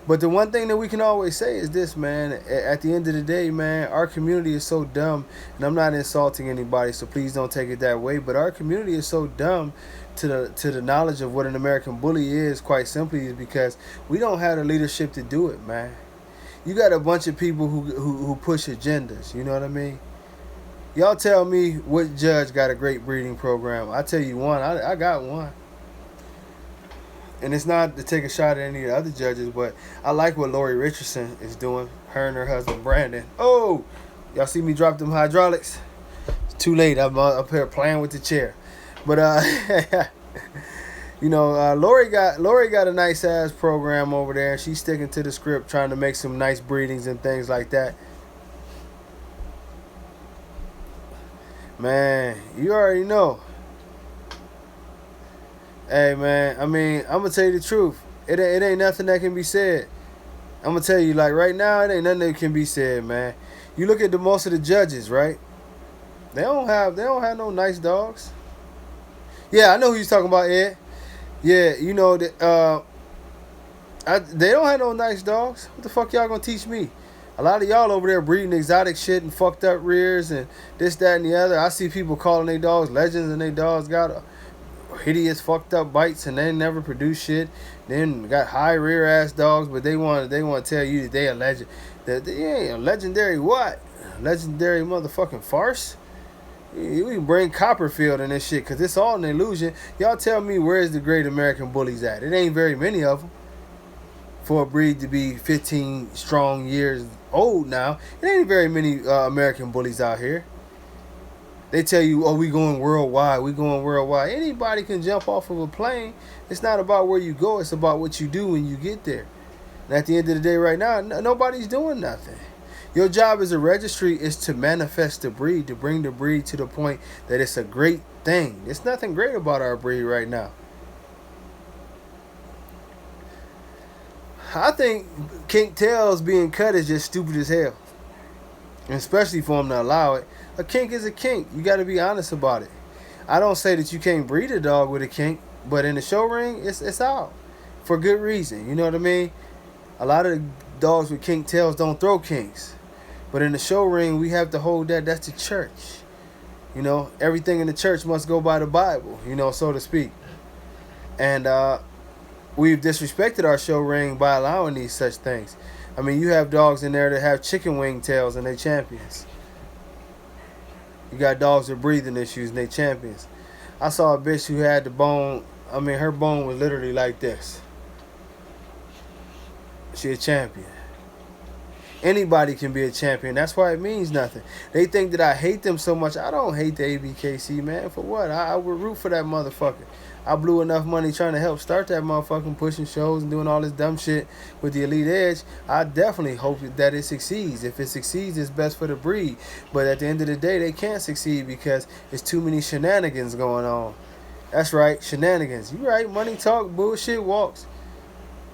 But the one thing that we can always say is this, man. At the end of the day, man, our community is so dumb. And I'm not insulting anybody, so please don't take it that way. But our community is so dumb to the knowledge of what an American bully is, quite simply, is because we don't have the leadership to do it, man. You got a bunch of people who push agendas, you know what I mean? Y'all tell me what judge got a great breeding program. I tell you one. I got one. And it's not to take a shot at any of the other judges, but I like what Lori Richardson is doing. Her and her husband, Brandon. Oh, y'all see me drop them hydraulics? It's too late. I'm up here playing with the chair. But, you know, Lori got a nice-ass program over there. She's sticking to the script, trying to make some nice breedings and things like that. Man, you already know. Hey, man, I mean, I'm going to tell you the truth. It ain't nothing that can be said. I'm going to tell you, like, right now, it ain't nothing that can be said, man. You look at most of the judges, right? They don't have no nice dogs. Yeah, I know who you're talking about, Ed. Yeah, you know, they don't have no nice dogs. What the fuck y'all going to teach me? A lot of y'all over there breeding exotic shit and fucked up rears and this, that, and the other. I see people calling their dogs legends and their dogs got a hideous fucked up bites and they never produce shit. Then got high rear ass dogs, but they want to tell you that they a legend. That they ain't a legendary what? Legendary motherfucking farce? We can bring Copperfield in this shit because it's all an illusion. Y'all tell me where's the great American bullies at? It ain't very many of them. For a breed to be 15 strong years old now, it ain't very many American bullies out here. They tell you, oh, we going worldwide. Anybody can jump off of a plane. It's not about where you go. It's about what you do when you get there. And at the end of the day right now, nobody's doing nothing. Your job as a registry is to manifest the breed, to bring the breed to the point that it's a great thing. There's nothing great about our breed right now. I think kink tails being cut is just stupid as hell. And especially for them to allow it. A kink is a kink. You got to be honest about it. I don't say that you can't breed a dog with a kink, but in the show ring, it's out. For good reason. You know what I mean? A lot of the dogs with kink tails don't throw kinks. But in the show ring, we have to hold that. That's the church. You know, everything in the church must go by the Bible, you know, so to speak. And we've disrespected our show ring by allowing these such things. I mean, you have dogs in there that have chicken wing tails and they champions. You got dogs with breathing issues and they champions. I saw a bitch who had the bone. I mean, her bone was literally like this. She a champion. Anybody can be a champion. That's why it means nothing. They think that I hate them so much. I don't hate the ABKC, man. For what? I would root for that motherfucker. I blew enough money trying to help start that motherfucking pushing shows and doing all this dumb shit with the Elite Edge. I definitely hope that it succeeds. If it succeeds, it's best for the breed. But at the end of the day, they can't succeed because it's too many shenanigans going on. That's right, shenanigans. You right, money talk, bullshit walks.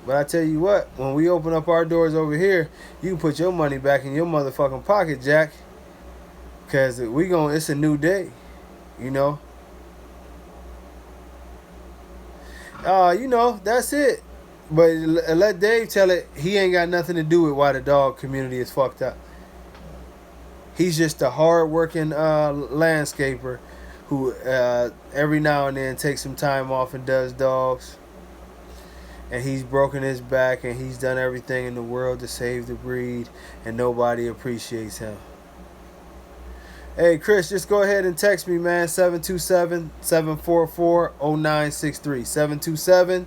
But I tell you what, when we open up our doors over here, you can put your money back in your motherfucking pocket, Jack. Cause it's a new day, you know. That's it. But let Dave tell it. He ain't got nothing to do with why the dog community is fucked up. He's just a hard-working landscaper who every now and then takes some time off and does dogs. And he's broken his back and he's done everything in the world to save the breed, and nobody appreciates him. Hey, Chris, just go ahead and text me, man. 727-744-0963.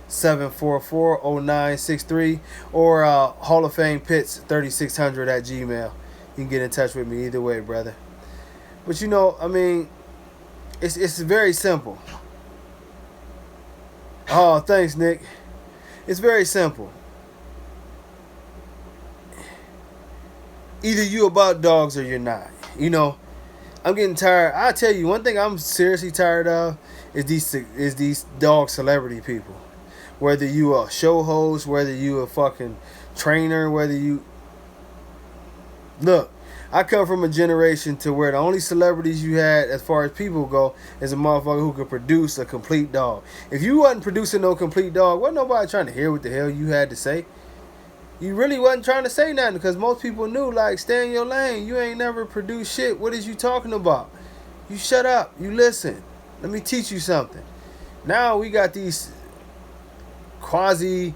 727-744-0963. Or Hall of Fame Pits 3600 at Gmail. You can get in touch with me either way, brother. But it's very simple. Oh, thanks, Nick. It's very simple. Either you about dogs or you're not. I'm getting tired. I tell you, one thing I'm seriously tired of is these dog celebrity people. Whether you a show host, whether you a fucking trainer, whether you... Look, I come from a generation to where the only celebrities you had as far as people go is a motherfucker who could produce a complete dog. If you wasn't producing no complete dog, wasn't nobody trying to hear what the hell you had to say. You really wasn't trying to say nothing because most people knew, like, stay in your lane. You ain't never produced shit. What is you talking about? You shut up. You listen. Let me teach you something. Now we got these quasi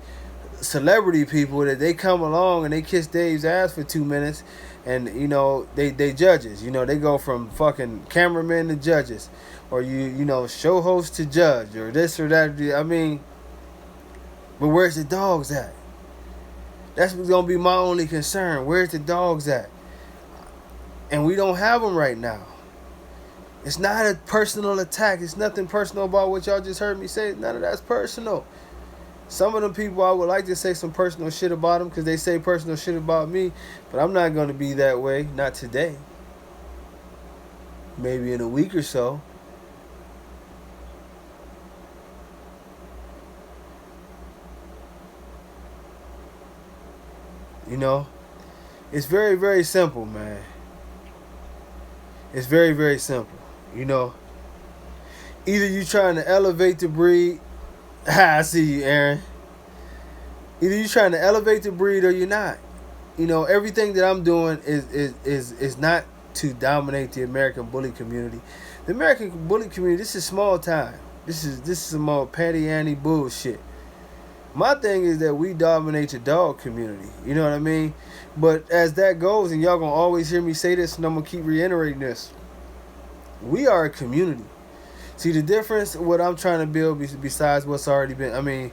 celebrity people that they come along and they kiss Dave's ass for 2 minutes, and they judges. They go from fucking cameramen to judges, or show host to judge, or this or that. But where's the dogs at? That's what's gonna be my only concern. Where's the dogs at? And we don't have them right now. It's not a personal attack. It's nothing personal about what y'all just heard me say. None of that's personal. Some of them people, I would like to say some personal shit about them because they say personal shit about me, but I'm not going to be that way. Not today. Maybe in a week or so. It's very, very simple, man. It's very, very simple. Either you trying to elevate the breed. I see you, Aaron. Either you trying to elevate the breed or you're not. Everything that I'm doing is not to dominate the American bully community. The American bully community, this is small time. This is some more patty Annie bullshit. My thing is that we dominate the dog community. You know what I mean? But as that goes, and y'all gonna always hear me say this, and I'm gonna keep reiterating this. We are a community. See, the difference, what I'm trying to build besides what's already been,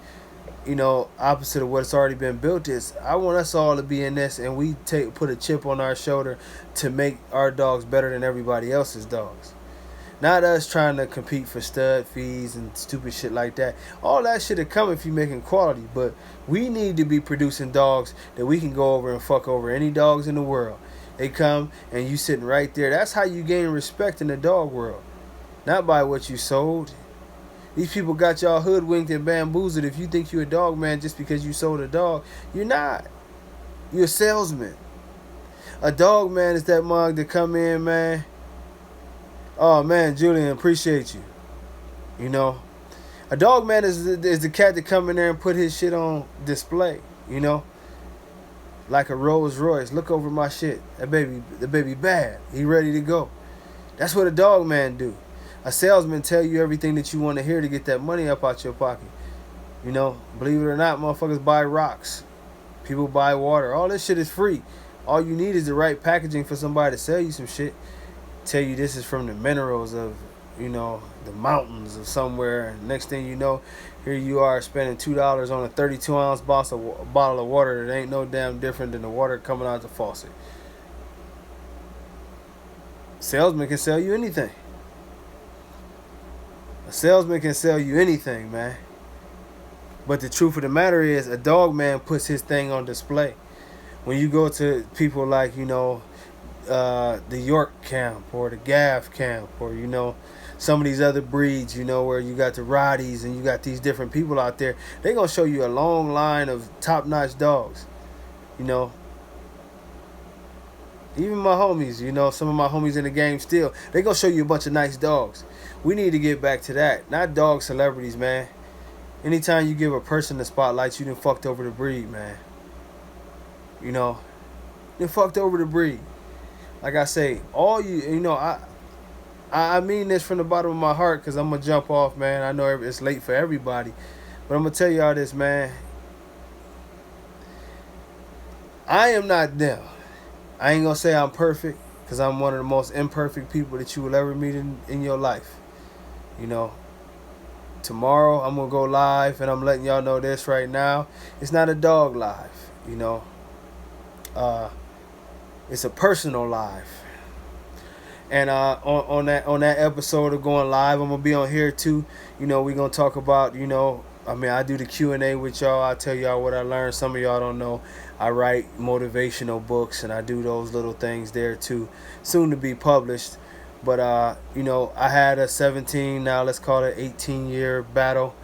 opposite of what's already been built is, I want us all to be in this, and we put a chip on our shoulder to make our dogs better than everybody else's dogs. Not us trying to compete for stud fees and stupid shit like that. All that shit will come if you're making quality, but we need to be producing dogs that we can go over and fuck over any dogs in the world. They come, and you sitting right there. That's how you gain respect in the dog world. Not by what you sold. These people got y'all hoodwinked and bamboozled. If you think you're a dog man just because you sold a dog, you're not. You're a salesman. A dog man is that mug that come in, man. Oh, man, Julian, appreciate you. A dog man is the cat that come in there and put his shit on display, Like a Rolls Royce. Look over my shit. The baby bad. He ready to go. That's what a dog man do. A salesman tell you everything that you want to hear to get that money up out your pocket. Believe it or not, motherfuckers buy rocks. People buy water. All this shit is free. All you need is the right packaging for somebody to sell you some shit. Tell you this is from the minerals of the mountains of somewhere, and next thing you know, here you are spending $2 on a 32-ounce bottle of water that ain't no damn different than the water coming out the faucet. Salesman can sell you anything. A salesman can sell you anything, man. But the truth of the matter is, a dog man puts his thing on display. When you go to people like, the York camp or the Gav camp, or, some of these other breeds, where you got the Rotties and you got these different people out there, they going to show you a long line of top-notch dogs. Even my homies, some of my homies in the game still, they going to show you a bunch of nice dogs. We need to get back to that. Not dog celebrities, man. Anytime you give a person the spotlight, you done fucked over the breed, man. You done fucked over the breed. Like I say, all I mean this from the bottom of my heart, because I'm going to jump off, man. I know it's late for everybody. But I'm going to tell y'all this, man. I am not them. I ain't going to say I'm perfect, because I'm one of the most imperfect people that you will ever meet in your life. Tomorrow I'm going to go live, and I'm letting y'all know this right now. It's not a dog live, it's a personal live. And on that episode of going live, I'm going to be on here too. We're going to talk about, I do the Q&A with y'all. I tell y'all what I learned. Some of y'all don't know. I write motivational books, and I do those little things there too. Soon to be published. But, I had a 17, now let's call it 18-year battle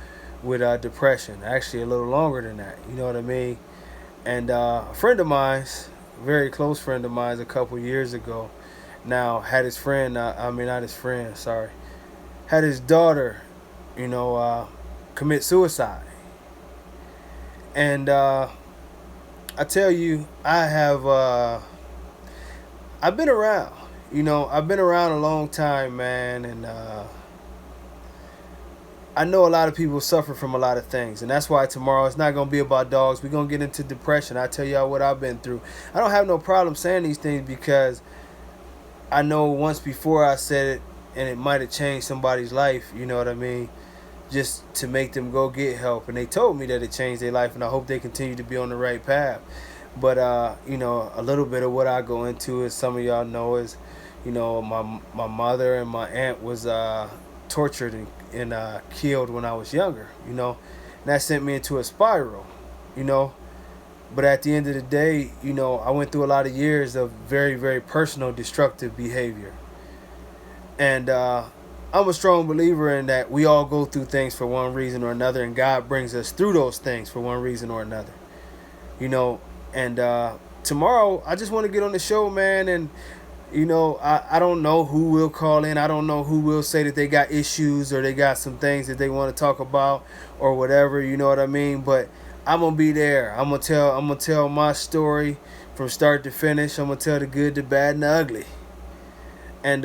with depression. Actually, a little longer than that. You know what I mean? And a friend of mine, very close friend of mine, a couple years ago, now had his friend, not his friend, sorry, had his daughter, commit suicide. And I tell you, I've been around. I've been around a long time, man, and I know a lot of people suffer from a lot of things, and that's why tomorrow it's not going to be about dogs. We're going to get into depression. I tell y'all what I've been through. I don't have no problem saying these things, because I know once before I said it, and it might have changed somebody's life, you know what I mean, just to make them go get help. And they told me that it changed their life, and I hope they continue to be on the right path. But, a little bit of what I go into, as some of y'all know, is, my mother and my aunt was tortured and killed when I was younger, and that sent me into a spiral, But at the end of the day, I went through a lot of years of very, very personal destructive behavior. And I'm a strong believer in that we all go through things for one reason or another, and God brings us through those things for one reason or another. And tomorrow I just want to get on the show, man, and I don't know who will call in. I don't know who will say that they got issues or they got some things that they want to talk about or whatever, you know what I mean? But I'm going to be there. I'm going to tell my story from start to finish. I'm going to tell the good, the bad, and the ugly. And,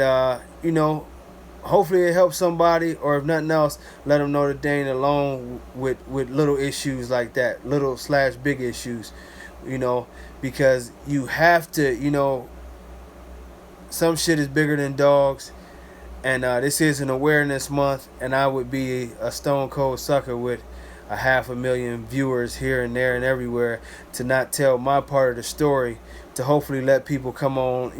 hopefully it helps somebody, or if nothing else, let them know that they ain't alone with little issues like that, little/big issues, because you have to, some shit is bigger than dogs. And this is an awareness month, and I would be a stone cold sucker with 500,000 viewers here and there and everywhere to not tell my part of the story, to hopefully let people come on,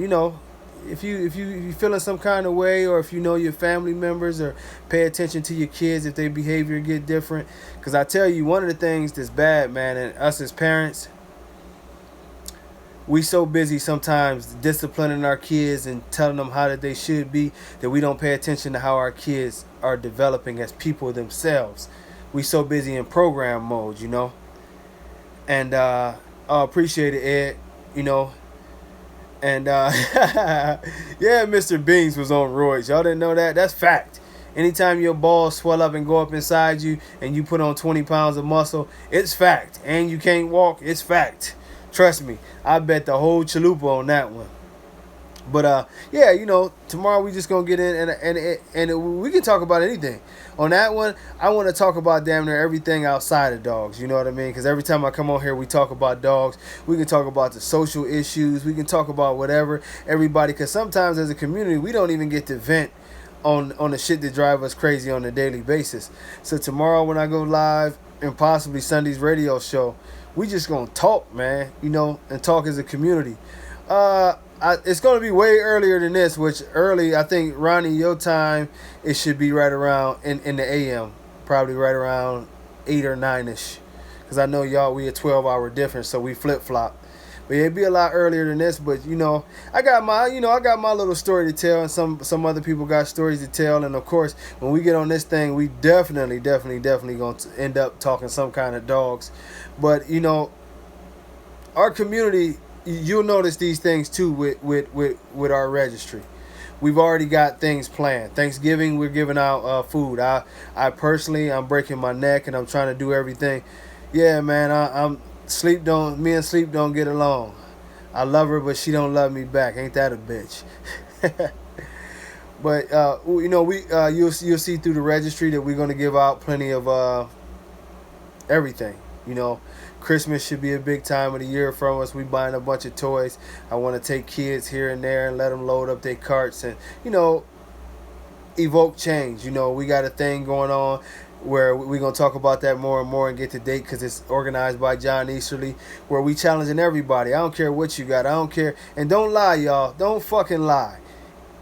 if you feeling some kind of way, or if your family members, or pay attention to your kids if their behavior get different. Because I tell you, one of the things that's bad, man, and us as parents, we so busy sometimes disciplining our kids and telling them how that they should be, that we don't pay attention to how our kids are developing as people themselves. We so busy in program mode, And I appreciate it, Ed, And yeah, Mr. Beans was on roids. Y'all didn't know that? That's fact. Anytime your balls swell up and go up inside you and you put on 20 pounds of muscle, it's fact. And you can't walk, it's fact. Trust me, I bet the whole chalupa on that one. But yeah, tomorrow we just gonna get in and we can talk about anything. On that one, I want to talk about damn near everything outside of dogs. You know what I mean? Because every time I come on here, we talk about dogs. We can talk about the social issues. We can talk about whatever, everybody. Because sometimes as a community, we don't even get to vent on the shit that drive us crazy on a daily basis. So tomorrow when I go live and possibly Sunday's radio show, we just gonna talk, man, and talk as a community. It's gonna be way earlier than this, which early, I think, Ronnie, your time, it should be right around in the AM, probably right around 8 or 9ish, because I know y'all, we a 12-hour difference, so we flip flop. But it'd be a lot earlier than this. But I got my little story to tell, and some other people got stories to tell. And of course, when we get on this thing, we definitely gonna end up talking some kind of dogs. But our community, you'll notice these things too with our registry. We've already got things planned. Thanksgiving, we're giving out food. I personally, I'm breaking my neck and I'm trying to do everything. Yeah, man, me and Sleep don't get along. I love her, but she don't love me back. Ain't that a bitch? But you'll see through the registry that we're gonna give out plenty of everything. Christmas should be a big time of the year from us. We buying a bunch of toys. I want to take kids here and there and let them load up their carts and evoke change. We got a thing going on where we're going to talk about that more and more and get to date, because it's organized by John Easterly, where we challenging everybody. I don't care what you got. I don't care. And don't lie, y'all. Don't fucking lie.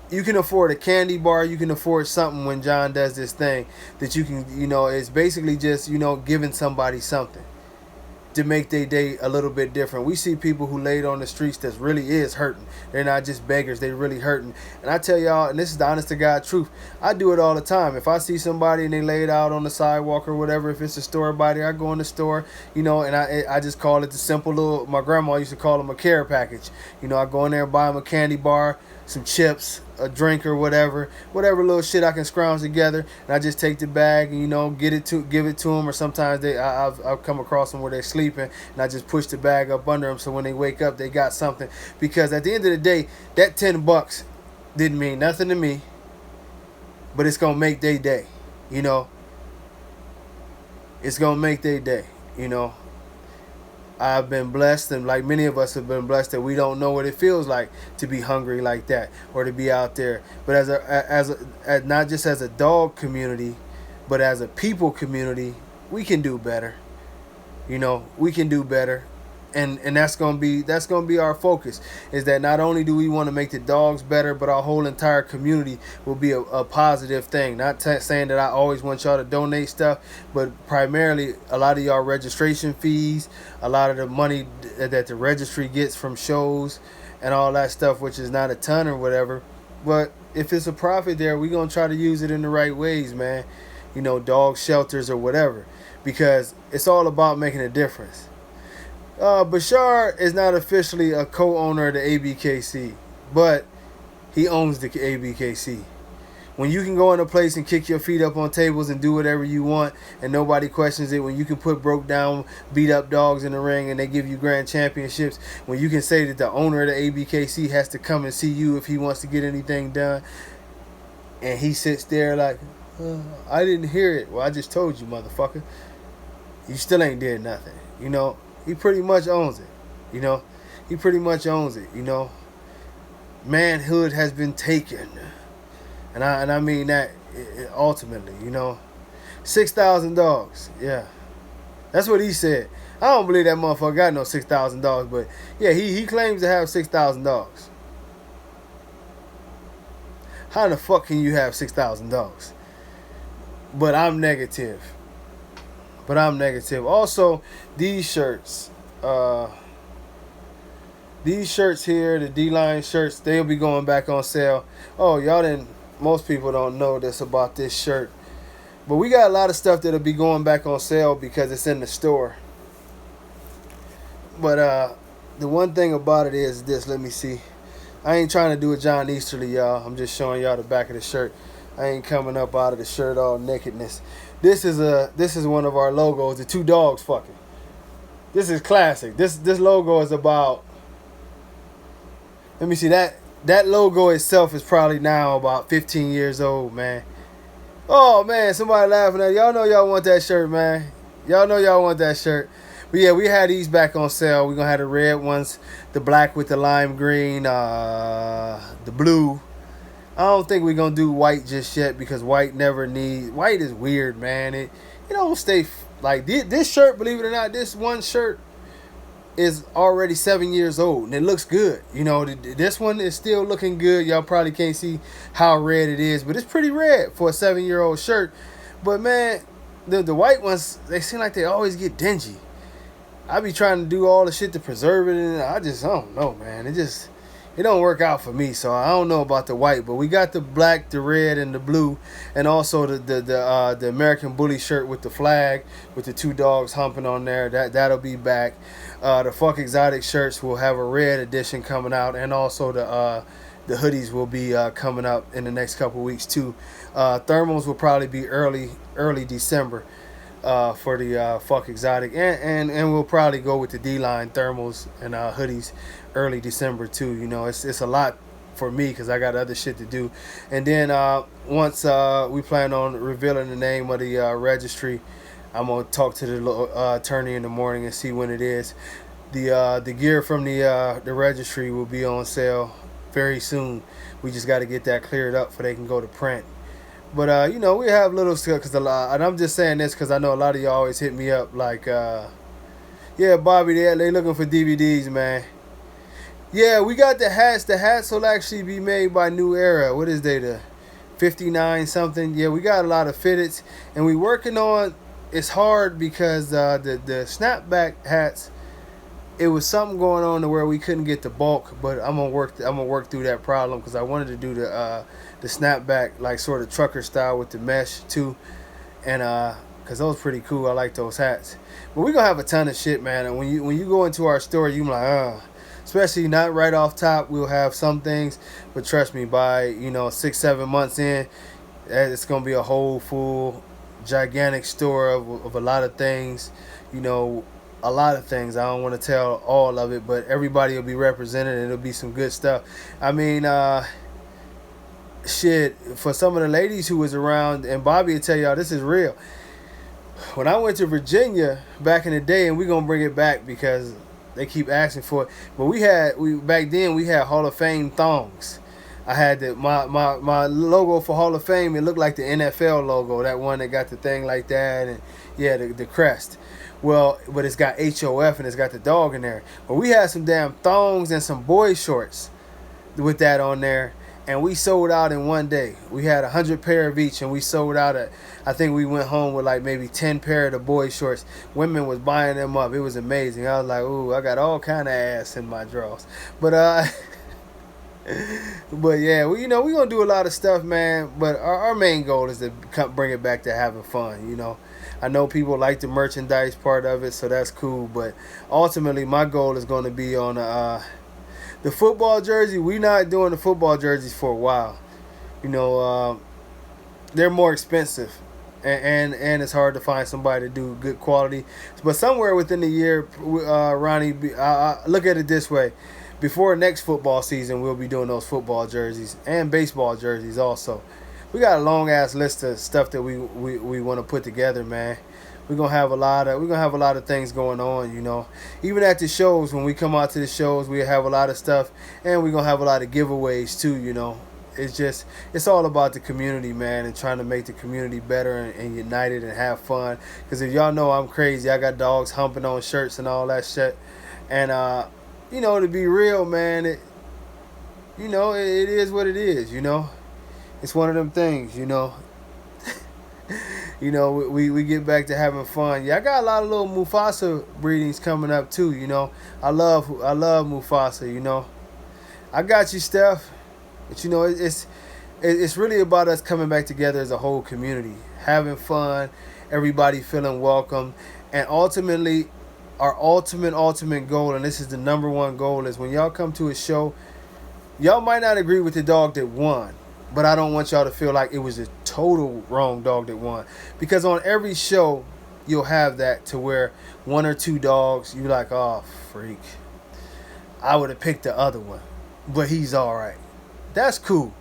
You can afford a candy bar. You can afford something when John does this thing that you can, it's basically just, giving somebody something to make their day a little bit different. We see people who laid on the streets that really is hurting. They're not just beggars, they really hurting. And I tell y'all, and this is the honest to God truth, I do it all the time. If I see somebody and they laid out on the sidewalk or whatever, if it's a store body, I go in the store, and I just call it the simple little, my grandma used to call them a care package. I go in there and buy them a candy bar, some chips, a drink or whatever little shit I can scrounge together, and I just take the bag and give it to them. Or sometimes I've come across them where they're sleeping, and I just push the bag up under them, so when they wake up they got something. Because at the end of the day, that $10 didn't mean nothing to me, but it's gonna make their day. It's gonna make their day. I've been blessed, and like many of us have been blessed, that we don't know what it feels like to be hungry like that, or to be out there. But as not just as a dog community, but as a people community, we can do better. We can do better, and that's gonna be our focus. Is that not only do we want to make the dogs better, but our whole entire community will be a positive thing. Not saying that I always want y'all to donate stuff, but primarily a lot of y'all registration fees, a lot of the money that the registry gets from shows and all that stuff, which is not a ton or whatever. But if it's a profit there, we're gonna try to use it in the right ways, man. Dog shelters or whatever, because it's all about making a difference. Bashar is not officially a co-owner of the ABKC, but he owns the ABKC. When you can go in a place and kick your feet up on tables and do whatever you want and nobody questions it, when you can put broke down, beat up dogs in the ring and they give you grand championships, when you can say that the owner of the ABKC has to come and see you if he wants to get anything done, and he sits there like, I didn't hear it. Well, I just told you, motherfucker. You still ain't did nothing. He pretty much owns it. He pretty much owns it. Manhood has been taken. And I mean that ultimately, 6,000 dogs. Yeah. That's what he said. I don't believe that motherfucker got no 6,000 dogs, but yeah, he claims to have 6,000 dogs. How the fuck can you have 6,000 dogs? But I'm negative. Also, these shirts here, the D-Line shirts, they'll be going back on sale. Oh, most people don't know this about this shirt. But we got a lot of stuff that'll be going back on sale because it's in the store. But the one thing about it is this, let me see. I ain't trying to do a John Easterly, y'all. I'm just showing y'all the back of the shirt. I ain't coming up out of the shirt all nakedness. This is one of our logos, the two dogs fucking. This is classic. This logo is about, let me see, that logo itself is probably now about 15 years old, man. Oh man, somebody laughing at y'all. Know y'all want that shirt, man. Y'all know y'all want that shirt. But yeah, we had these back on sale. We're gonna have the red ones, the black with the lime green, the blue, I don't think we're gonna do white just yet because white is weird, man. It don't stay like this shirt. Believe it or not, this one shirt is already 7 years old and it looks good. You know, this one is still looking good. Y'all probably can't see how red it is, but it's pretty red for a 7-year-old shirt. But man, the white ones, they seem like they always get dingy. I be trying to do all the shit to preserve it, and I don't know, man. It don't work out for me. So I don't know about the white, but we got the black, the red, and the blue, and also the American Bully shirt with the flag with the two dogs humping on there. That'll be back. The Fuck Exotic shirts will have a red edition coming out, and also the hoodies will be coming up in the next couple weeks too. Thermals will probably be early December. For the Fuck Exotic, and we'll probably go with the D-line thermals and hoodies early December too. You know, it's a lot for me because I got other shit to do. And then once we plan on revealing the name of the registry, I'm gonna talk to the attorney in the morning and see when it is. The gear from the registry will be on sale very soon. We just got to get that cleared up so they can go to print. But, you know, we have little stuff because a lot, and I'm just saying this because I know a lot of y'all always hit me up like, yeah, Bobby, they looking for DVDs, man. Yeah, we got the hats. The hats will actually be made by New Era. What is they, the 59 something? Yeah, we got a lot of fitteds, and we working on, it's hard because the snapback hats, it was something going on to where we couldn't get the bulk, but I'm gonna work through that problem because I wanted to do the snapback like sort of trucker style with the mesh too, and because those pretty cool. I like those hats. But we gonna have a ton of shit, man. And when you go into our store, you like, especially not right off top. We'll have some things, but trust me, by 6-7 months in, it's gonna be a whole full gigantic store of a lot of things. You know, a lot of things. I don't want to tell all of it, but everybody will be represented and it'll be some good stuff. I mean, shit, for some of the ladies who was around, and Bobby will tell y'all this is real. When I went to Virginia back in the day, and we're gonna bring it back because they keep asking for it, but back then we had Hall of Fame thongs. I had my logo for Hall of Fame. It looked like the NFL logo, that one that got the thing like that, and yeah, the crest. Well, but it's got HOF and it's got the dog in there. But we had some damn thongs and some boy shorts with that on there, and we sold out in one day. We had 100 pair of each, and we sold out I think we went home with like maybe 10 pair of the boy shorts. Women was buying them up. It was amazing. I was like, ooh, I got all kind of ass in my drawers. But but yeah, we gonna do a lot of stuff, man. But our main goal is to bring it back to having fun. You know, I know people like the merchandise part of it, so that's cool. But ultimately, my goal is going to be on the football jersey. We not doing the football jerseys for a while. You know, they're more expensive, and it's hard to find somebody to do good quality. But somewhere within the year, Ronnie, look at it this way. Before next football season, we'll be doing those football jerseys and baseball jerseys also. We got a long ass list of stuff that we want to put together, man. We're gonna have a lot of things going on, you know. Even at the shows, when we come out to the shows, we have a lot of stuff, and we're gonna have a lot of giveaways too, you know. It's all about the community, man, and trying to make the community better and united and have fun. Because if y'all know I'm crazy, I got dogs humping on shirts and all that shit, and you know, to be real, man, it is what it is, you know. It's one of them things, you know. You know, we get back to having fun. Yeah, I got a lot of little Mufasa breedings coming up too, you know. I love Mufasa, you know. I got you, Steph. But you know, it's really about us coming back together as a whole community, having fun, everybody feeling welcome, and ultimately our ultimate goal, and this is the number one goal, is when y'all come to a show, y'all might not agree with the dog that won, but I don't want y'all to feel like it was a total wrong dog that won. Because on every show, you'll have that to where one or two dogs, you like, oh, freak. I would have picked the other one, but he's all right. That's cool.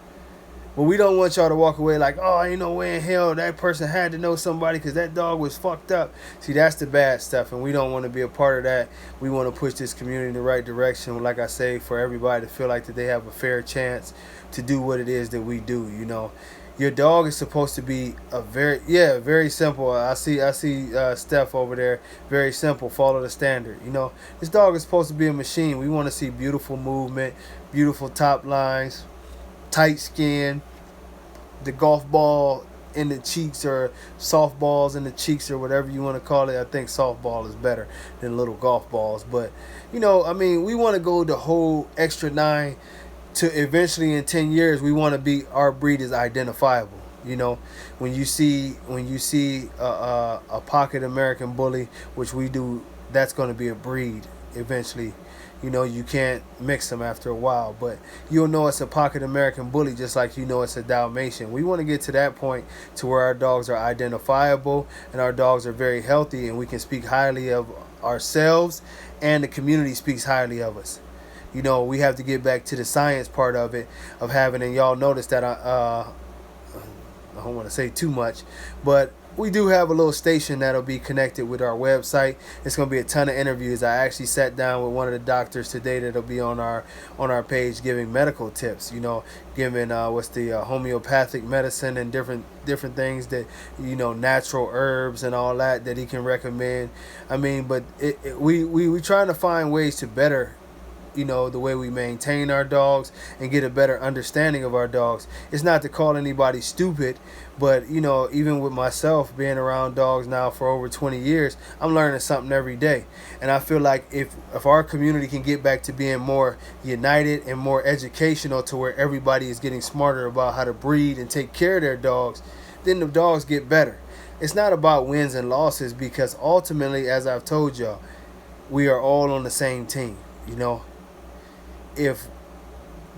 But we don't want y'all to walk away like, oh, ain't no way in hell that person had to know somebody because that dog was fucked up. See, that's the bad stuff, and we don't want to be a part of that. We want to push this community in the right direction, like I say, for everybody to feel like that they have a fair chance to do what it is that we do. Your dog is supposed to be very simple. I see Steph over there. Very simple. Follow the standard. This dog is supposed to be a machine. We want to see beautiful movement, beautiful top lines, tight skin, the golf ball in the cheeks or softballs in the cheeks or whatever you want to call it. I think softball is better than little golf balls. But, we want to go the whole extra nine to eventually in 10 years, we want to be, our breed is identifiable. When you see a pocket American bully, which we do, that's going to be a breed eventually. You can't mix them after a while, but you'll know it's a pocket American bully just like it's a Dalmatian. We want to get to that point to where our dogs are identifiable and our dogs are very healthy and we can speak highly of ourselves and the community speaks highly of us. We have to get back to the science part of it, of having, and y'all notice that I don't want to say too much, but we do have a little station that'll be connected with our website. It's going to be a ton of interviews. I actually sat down with one of the doctors today that'll be on our page giving medical tips, giving what's the homeopathic medicine and different things that, natural herbs and all that he can recommend. But we trying to find ways to better the way we maintain our dogs and get a better understanding of our dogs. It's not to call anybody stupid, but even with myself being around dogs now for over 20 years, I'm learning something every day. And I feel like if our community can get back to being more united and more educational to where everybody is getting smarter about how to breed and take care of their dogs, then the dogs get better. It's not about wins and losses, because ultimately, as I've told y'all, we are all on the same team. If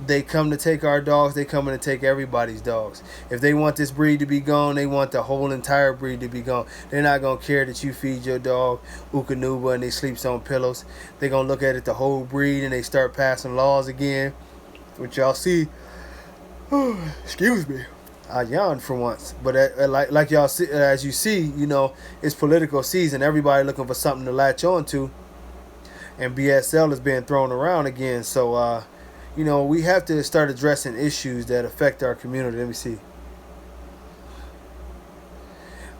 they come to take our dogs, they come to take everybody's dogs. If they want this breed to be gone, they want the whole entire breed to be gone. They're not going to care that you feed your dog Ukanuba and they sleeps on pillows. They're going to look at it the whole breed and they start passing laws again, which y'all see. Excuse me. I yawned for once. But like y'all see, as you see, it's political season. Everybody looking for something to latch on to. And BSL is being thrown around again. So, we have to start addressing issues that affect our community. Let me see.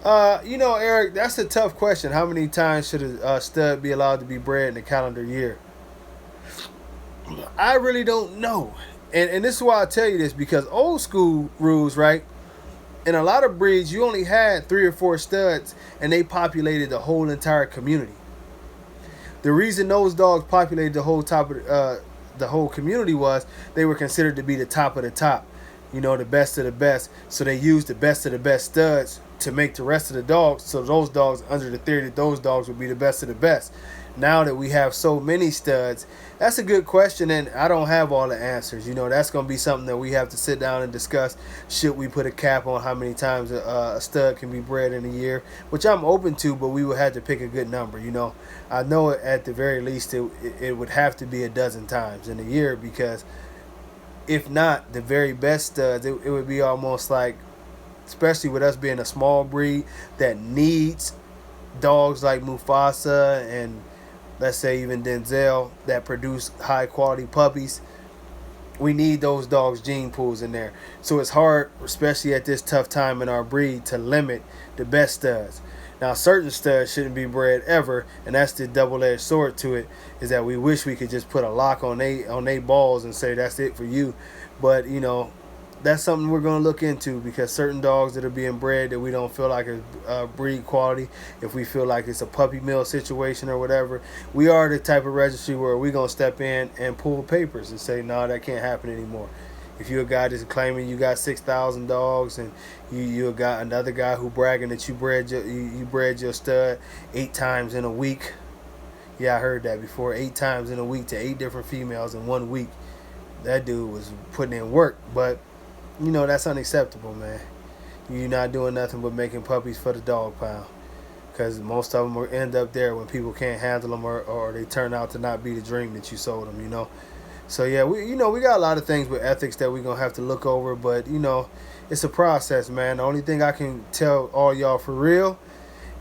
Eric, that's a tough question. How many times should a stud be allowed to be bred in a calendar year? I really don't know. And this is why I tell you this, because old school rules, right? In a lot of breeds, you only had 3 or 4 studs, and they populated the whole entire community. The reason those dogs populated the whole community was they were considered to be the top of the top, the best of the best. So they used the best of the best studs to make the rest of the dogs. So those dogs, under the theory that those dogs would be the best of the best. Now that we have so many studs, that's a good question, and I don't have all the answers. That's going to be something that we have to sit down and discuss. Should we put a cap on how many times a stud can be bred in a year, which I'm open to, but we would have to pick a good number. I know at the very least it would have to be a dozen times in a year, because if not the very best studs, it would be almost like, especially with us being a small breed that needs dogs like Mufasa and let's say even Denzel that produce high quality puppies. We need those dogs' gene pools in there. So it's hard, especially at this tough time in our breed, to limit the best studs. Now, certain studs shouldn't be bred ever, and that's the double-edged sword to it, is that we wish we could just put a lock on they balls and say that's it for you. But, that's something we're going to look into, because certain dogs that are being bred that we don't feel like is breed quality, if we feel like it's a puppy mill situation or whatever, we are the type of registry where we're going to step in and pull papers and say, no, that can't happen anymore. If you're a guy that's claiming you got 6,000 dogs and you got another guy who bragging that you bred your stud 8 times in a week. Yeah, I heard that before. 8 times in a week to 8 different females in 1 week. That dude was putting in work, but that's unacceptable, man. You're not doing nothing but making puppies for the dog pound, because most of them will end up there when people can't handle them or they turn out to not be the dream that you sold them, So yeah, we got a lot of things with ethics that we're gonna have to look over, but it's a process, man. The only thing I can tell all y'all for real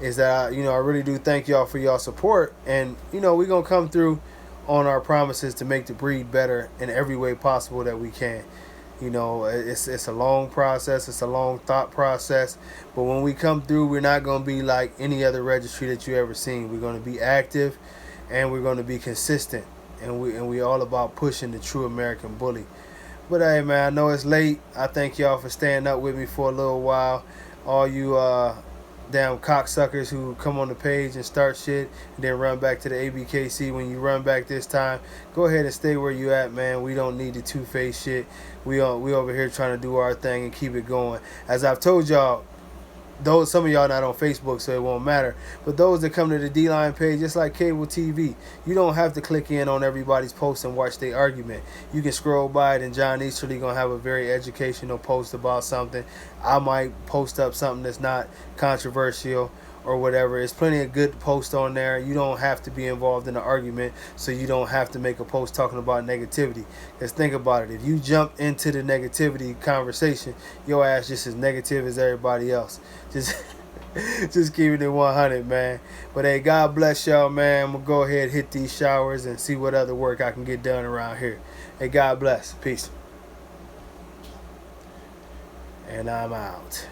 is that I really do thank y'all for y'all support, and we're gonna come through on our promises to make the breed better in every way possible that we can. It's a long process, it's a long thought process, but when we come through, we're not gonna be like any other registry that you ever seen. We're gonna be active, and we're gonna be consistent, and we all about pushing the true American bully. But hey, man, I know it's late. I thank y'all for staying up with me for a little while. All you damn cocksuckers who come on the page and start shit and then run back to the ABKC when you run back this time, go ahead and stay where you at, man. We don't need the two-faced shit. We over here trying to do our thing and keep it going. As I've told y'all, some of y'all not on Facebook, so it won't matter. But those that come to the D-Line page, it's like cable TV. You don't have to click in on everybody's post and watch their argument. You can scroll by it, and John Easterly gonna have a very educational post about something. I might post up something that's not controversial or whatever. There's plenty of good posts on there. You don't have to be involved in the argument, so you don't have to make a post talking about negativity. Because think about it. If you jump into the negativity conversation, your ass just as negative as everybody else. Just keeping it 100, man. But hey, God bless y'all, man. I'm going to go ahead and hit these showers and see what other work I can get done around here. Hey, God bless. Peace. And I'm out.